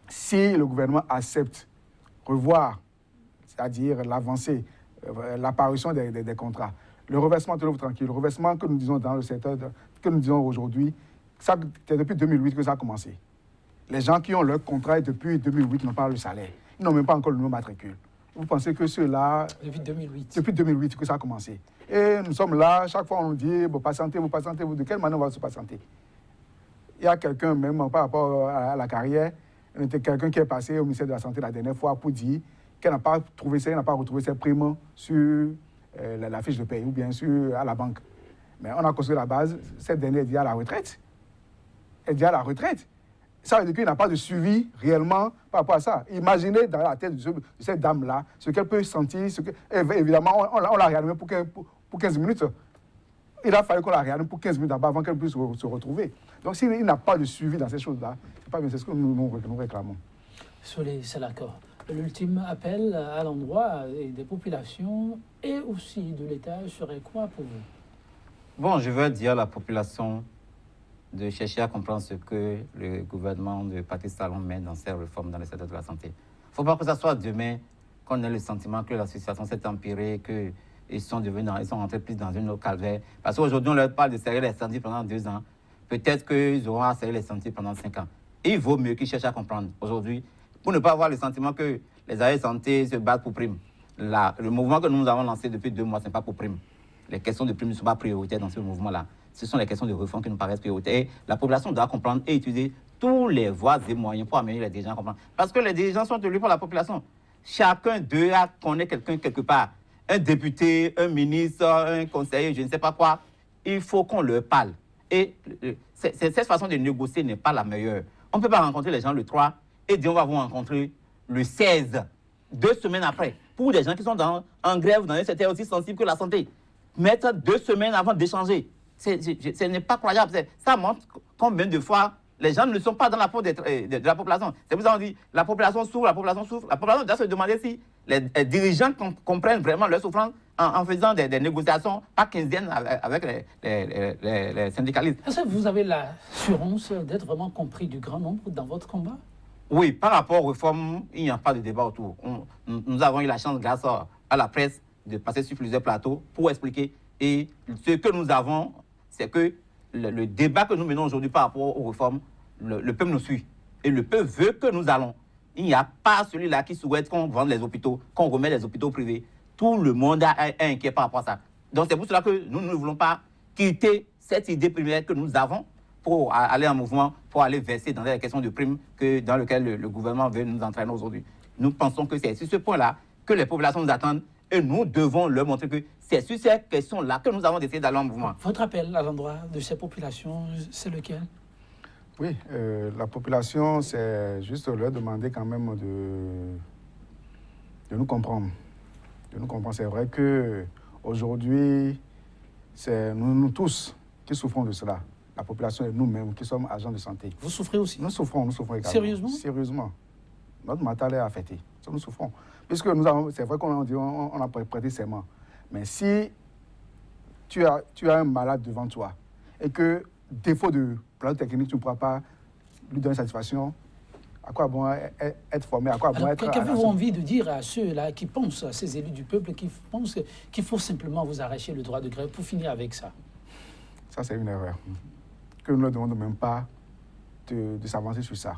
[SPEAKER 3] si le gouvernement accepte revoir, c'est-à-dire l'avancée, l'apparition des contrats, le reversement, tenez-vous tranquille, le reversement que nous disons dans le secteur, que nous disons aujourd'hui, c'est depuis 2008 que ça a commencé. Les gens qui ont leur contrat depuis 2008 n'ont pas le salaire. Ils n'ont même pas encore le nouveau matricule. Vous pensez que ceux-là...
[SPEAKER 1] Depuis 2008.
[SPEAKER 3] Depuis 2008 que ça a commencé. Et nous sommes là, chaque fois on nous dit, bon, patientez, de quelle manière on va se patienter? Il y a quelqu'un, même par rapport à la carrière, quelqu'un qui est passé au ministère de la Santé la dernière fois pour dire qu'elle n'a pas retrouvé ses primes sur la fiche de paie ou bien sûr à la banque. Mais on a construit la base, cette dernière est déjà à la retraite. Elle est déjà à la retraite. Ça veut dire qu'il n'a pas de suivi réellement par rapport à ça. Imaginez dans la tête de cette dame-là ce qu'elle peut sentir. Évidemment, on l'a réanimée pour 15 minutes. Il a fallu qu'on la réanime pour 15 minutes avant qu'elle puisse se retrouver. Donc s'il n'a pas de suivi dans ces choses-là, c'est pas bien, c'est ce que nous réclamons.
[SPEAKER 1] Solé, c'est d'accord. L'ultime appel à l'endroit des populations et aussi de l'État serait quoi pour vous?
[SPEAKER 4] Bon, je veux dire à la population de chercher à comprendre ce que le gouvernement de Patrice Talon met dans ses réformes dans le secteur de la santé. Il ne faut pas que ce soit demain qu'on ait le sentiment que la situation s'est empirée, qu'ils sont rentrés plus dans une autre calvaire. Parce qu'aujourd'hui, on leur parle de serrer les sentiers pendant 2 ans. Peut-être qu'ils auront à serrer les sentiers pendant 5 ans. Et il vaut mieux qu'ils cherchent à comprendre aujourd'hui, pour ne pas avoir le sentiment que les agents de santé se battent pour prime. Le mouvement que nous avons lancé depuis 2 mois, ce n'est pas pour prime. Les questions de prime ne sont pas prioritaires dans ce mouvement-là. Ce sont les questions de réforme qui nous paraissent prioritaires. Et la population doit comprendre et utiliser tous les voies et moyens pour amener les dirigeants à comprendre. Parce que les dirigeants sont élus par la population. Chacun d'eux connaît quelqu'un quelque part. Un député, un ministre, un conseiller, je ne sais pas quoi. Il faut qu'on leur parle. Et cette façon de négocier n'est pas la meilleure. On ne peut pas rencontrer les gens le 3 et dire on va vous rencontrer le 16, 2 semaines après. Pour des gens qui sont en grève dans un secteur aussi sensible que la santé. Mettre 2 semaines avant d'échanger. Ce n'est pas croyable. Ça montre combien de fois les gens ne sont pas dans la peau de la population. C'est pour ça qu'on dit la population souffre, la population souffre. La population doit se demander si les dirigeants comprennent vraiment leur souffrance en faisant des négociations, pas quinzaines avec les syndicalistes.
[SPEAKER 1] Est-ce que vous avez l'assurance d'être vraiment compris du grand nombre dans votre combat?
[SPEAKER 4] Oui, par rapport aux réformes, il n'y a pas de débat autour. Nous avons eu la chance, grâce à la presse, de passer sur plusieurs plateaux pour expliquer. Et ce que nous avons, c'est que le débat que nous menons aujourd'hui par rapport aux réformes, le peuple nous suit. Et le peuple veut que nous allons. Il n'y a pas celui-là qui souhaite qu'on vende les hôpitaux, qu'on remette les hôpitaux privés. Tout le monde est inquiet par rapport à ça. Donc c'est pour cela que nous ne voulons pas quitter cette idée primaire que nous avons pour aller en mouvement, pour aller verser dans les questions de primes dans lesquelles le gouvernement veut nous entraîner aujourd'hui. Nous pensons que c'est sur ce point-là que les populations nous attendent et nous devons leur montrer que c'est sur ces questions-là que nous avons décidé d'aller en mouvement.
[SPEAKER 1] Votre appel à l'endroit de ces populations, c'est lequel?
[SPEAKER 3] Oui, la population, c'est juste leur demander quand même de nous comprendre. De nous comprendre. C'est vrai qu'aujourd'hui, c'est nous tous qui souffrons de cela. La population et nous-mêmes qui sommes agents de santé.
[SPEAKER 1] Vous souffrez aussi?
[SPEAKER 3] Nous souffrons également.
[SPEAKER 1] Sérieusement?
[SPEAKER 3] Sérieusement. Notre mental est affecté. Nous souffrons. Puisque c'est vrai qu'on a prêté serment. Mais si tu as un malade devant toi et que, défaut de plan technique, tu ne pourras pas lui donner satisfaction, à quoi bon être formé, à quoi bon être...
[SPEAKER 1] Qu'avez-vous envie de dire à ceux-là qui pensent, à ces élus du peuple, qui pensent qu'il faut simplement vous arracher le droit de grève pour finir avec ça?
[SPEAKER 3] Ça, c'est une erreur. Que nous ne leur demandons même pas de s'avancer sur ça.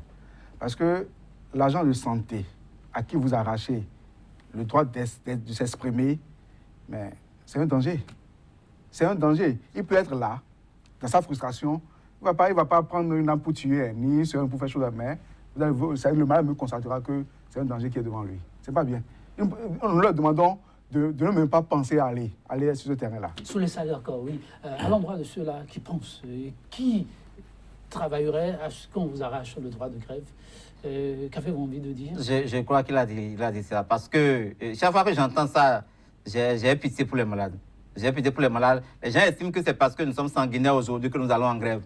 [SPEAKER 3] Parce que l'agent de santé à qui vous arrachez le droit de s'exprimer, mais c'est un danger. C'est un danger. Il peut être là, dans sa frustration. Il ne va pas prendre une ampoule tuer, ni sur un pour faire chose à main. Le malade me constatera que c'est un danger qui est devant lui. C'est pas bien. Nous leur demandons de ne même pas penser à aller sur ce terrain-là.
[SPEAKER 1] Sous les salaires, encore, oui. À l'endroit de ceux-là qui pensent, qui travailleraient à ce qu'on vous arrache le droit de grève, qu'avez-vous envie de dire?
[SPEAKER 4] Je crois qu'il a dit ça. Parce que chaque fois que j'entends ça, j'ai pitié pour les malades. J'ai pitié pour les malades. Les gens estiment que c'est parce que nous sommes sanguinaires aujourd'hui que nous allons en grève.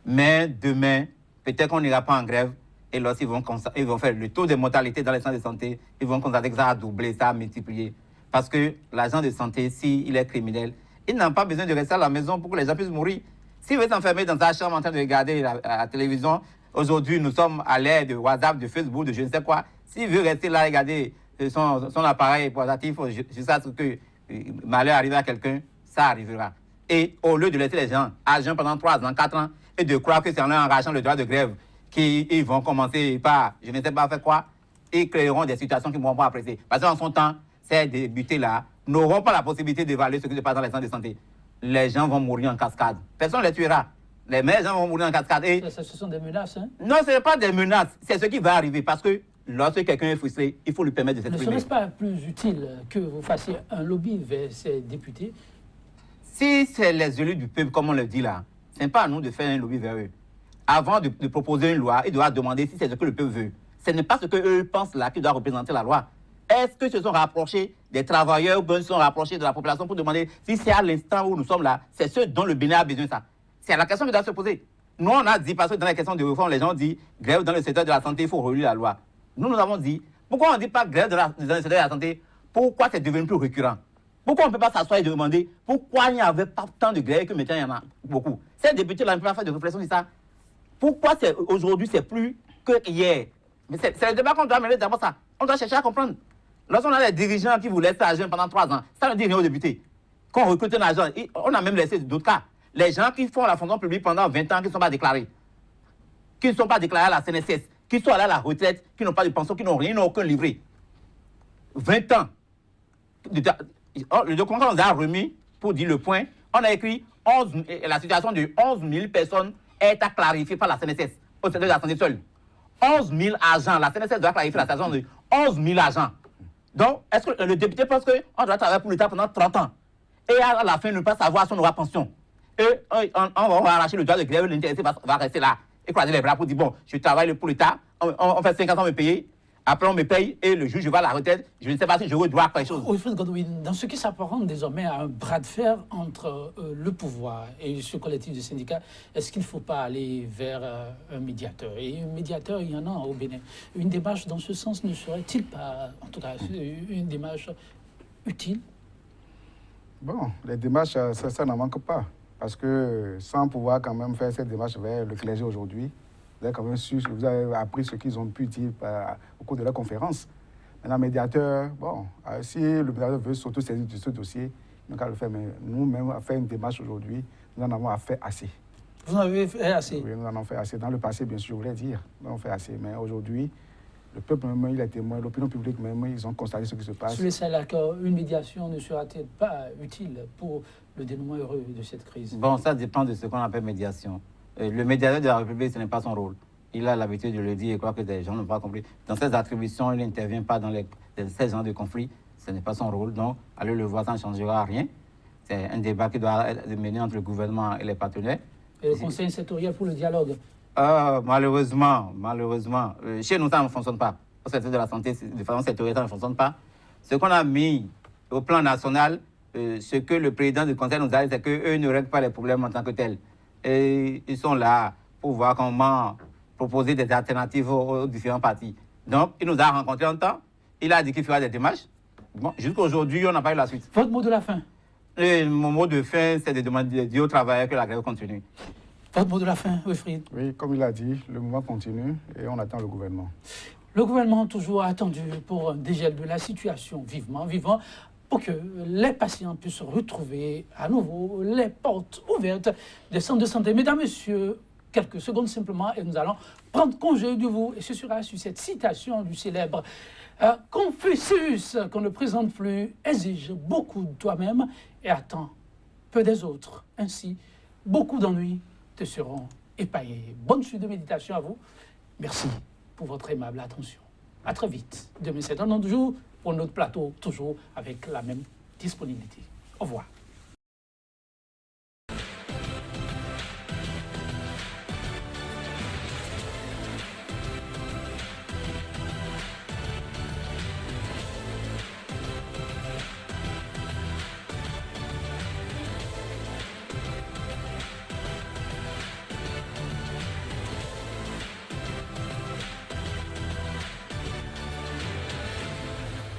[SPEAKER 4] Mais demain, peut-être qu'on n'ira pas en grève. Et lorsqu'ils vont faire le taux de mortalité dans les centres de santé, ils vont constater que ça a doublé, ça a multiplié. Parce que l'agent de santé, s'il est criminel, il n'a pas besoin de rester à la maison pour que les gens puissent mourir. S'il veut s'enfermer dans sa chambre en train de regarder la télévision, aujourd'hui, nous sommes à l'ère de WhatsApp, de Facebook, de je ne sais quoi. S'il veut rester là, regarder son appareil portatif jusqu'à ce que malheur arrive à quelqu'un, ça arrivera. Et au lieu de laisser les gens à jeun pendant 3 ans, 4 ans, et de croire que c'est en leur enrageant le droit de grève qu'ils vont commencer par, je ne sais pas faire quoi, ils créeront des situations qu'ils ne pourront pas apprécier. Parce qu'en son temps, ces députés-là n'auront pas la possibilité d'évaluer ce qui se passe dans les centres de santé. Les gens vont mourir en cascade. Personne ne les tuera. Les meilleurs gens vont mourir en cascade. Et...
[SPEAKER 1] Ce sont des menaces, hein?
[SPEAKER 4] Non, ce n'est pas des menaces. C'est ce qui va arriver. Parce que lorsque quelqu'un est frustré, il faut lui permettre de s'exprimer.
[SPEAKER 1] Ne serait-ce pas plus utile que vous fassiez un lobby vers ces députés?
[SPEAKER 4] Si c'est les élus du peuple, comme on le dit là, ce n'est pas à nous de faire un lobby vers eux. Avant de proposer une loi, ils doivent demander si c'est ce que le peuple veut. Ce n'est pas ce qu'eux pensent là qui doit représenter la loi. Est-ce que se sont rapprochés des travailleurs ou bien se sont rapprochés de la population pour demander si c'est à l'instant où nous sommes là, c'est ce dont le Bénin a besoin ça? C'est la question qui doit se poser. Nous, on a dit, parce que dans les questions de réforme, les gens disent grève dans le secteur de la santé, il faut relire la loi. Nous avons dit, pourquoi on ne dit pas grève dans le secteur de la santé? Pourquoi c'est devenu plus récurrent? Pourquoi on ne peut pas s'asseoir et demander pourquoi il n'y avait pas tant de grèves que maintenant il y en a beaucoup? Ces députés-là ne peuvent pas faire de réflexion sur ça. Pourquoi aujourd'hui c'est plus que hier? Mais c'est le débat qu'on doit mener d'abord ça. On doit chercher à comprendre. Lorsqu'on a des dirigeants qui vous laissent agir pendant 3 ans, ça ne dit rien aux députés. Quand on recrute un agent, on a même laissé d'autres cas. Les gens qui font la fonction publique pendant 20 ans, qui ne sont pas déclarés, qui ne sont pas déclarés à la CNSS, qui sont allés à la retraite, qui n'ont pas de pension, qui n'ont rien, aucun livret. 20 ans. Le document qu'on nous a remis pour dire le point, on a écrit la situation de 11 000 personnes est à clarifier par la CNSS, au secteur de la santé seule. 11 000 agents, la CNSS doit clarifier la situation de 11 000 agents. Donc, est-ce que le député pense qu'on doit travailler pour l'État pendant 30 ans et à la fin ne pas savoir si on aura pension? Et on va arracher le droit de grève, l'intéressé va rester là et croiser les bras pour dire, bon, je travaille pour l'État, on fait 50 ans me payer, après on me paye et le jour je vais à la retraite, je ne sais pas si je dois quelque chose.
[SPEAKER 1] Wilfried Godwin, dans ce qui s'apparente désormais à un bras de fer entre le pouvoir et ce collectif de syndicats, est-ce qu'il ne faut pas aller vers un médiateur? Et un médiateur, il y en a au Bénin. Une démarche dans ce sens ne serait-il pas, en tout cas, une démarche utile?
[SPEAKER 3] Bon, les démarches, ça n'en manque pas. Parce que sans pouvoir quand même faire cette démarche vers le clergé aujourd'hui, vous avez quand même su, vous avez appris ce qu'ils ont pu dire au cours de la conférence. Maintenant, médiateur, bon, si le médiateur veut s'auto-saisir de ce dossier, il n'a qu'à le faire. Mais nous-mêmes, à faire une démarche aujourd'hui, nous en avons fait assez.
[SPEAKER 1] Vous en avez fait assez? Oui,
[SPEAKER 3] nous en avons fait assez. Dans le passé, bien sûr, je voulais dire, nous en avons fait assez. Mais aujourd'hui, le peuple même, il est témoin, l'opinion publique même, ils ont constaté ce qui se passe.
[SPEAKER 1] Sur celle-là, une médiation ne sera-t-elle pas utile pour le dénouement heureux de cette crise?
[SPEAKER 4] Bon, ça dépend de ce qu'on appelle médiation. Le médiateur de la République, ce n'est pas son rôle. Il a l'habitude de le dire et croit que les gens n'ont pas compris. Dans ses attributions, il n'intervient pas dans ces genres de conflits. Ce n'est pas son rôle. Donc, aller le voir, ça ne changera rien. C'est un débat qui doit être mené entre le gouvernement et les partenaires.
[SPEAKER 1] Et le Conseil sectoriel pour le dialogue?
[SPEAKER 4] Malheureusement, chez nous, ça ne fonctionne pas. Au secteur de la santé, de façon sectorielle, ça ne fonctionne pas. Ce qu'on a mis au plan national, ce que le président du Conseil nous a dit, c'est qu'eux ne règlent pas les problèmes en tant que tels. Et ils sont là pour voir comment proposer des alternatives aux différents partis. Donc, il nous a rencontrés en temps, il a dit qu'il fera des démarches. Bon, jusqu'à aujourd'hui, on n'a pas eu la suite.
[SPEAKER 1] Votre mot de la fin?
[SPEAKER 4] Mon mot de fin, c'est de demander de dire aux travailleurs que la grève continue.
[SPEAKER 1] Votre mot de la fin, Wilfried?
[SPEAKER 3] Oui, comme il a dit, le mouvement continue et on attend le gouvernement.
[SPEAKER 1] Le gouvernement toujours attendu pour un dégel de la situation vivement, pour que les patients puissent retrouver à nouveau les portes ouvertes des centres de santé. Mesdames, Messieurs, quelques secondes simplement et nous allons prendre congé de vous. Et ce sera sur cette citation du célèbre Confucius qu'on ne présente plus, exige beaucoup de toi-même et attends peu des autres. Ainsi, beaucoup d'ennuis te seront épargnés. Bonne suite de méditation à vous. Merci pour votre aimable attention. À très vite. Demain, c'est un autre jour pour notre plateau, toujours avec la même disponibilité. Au revoir.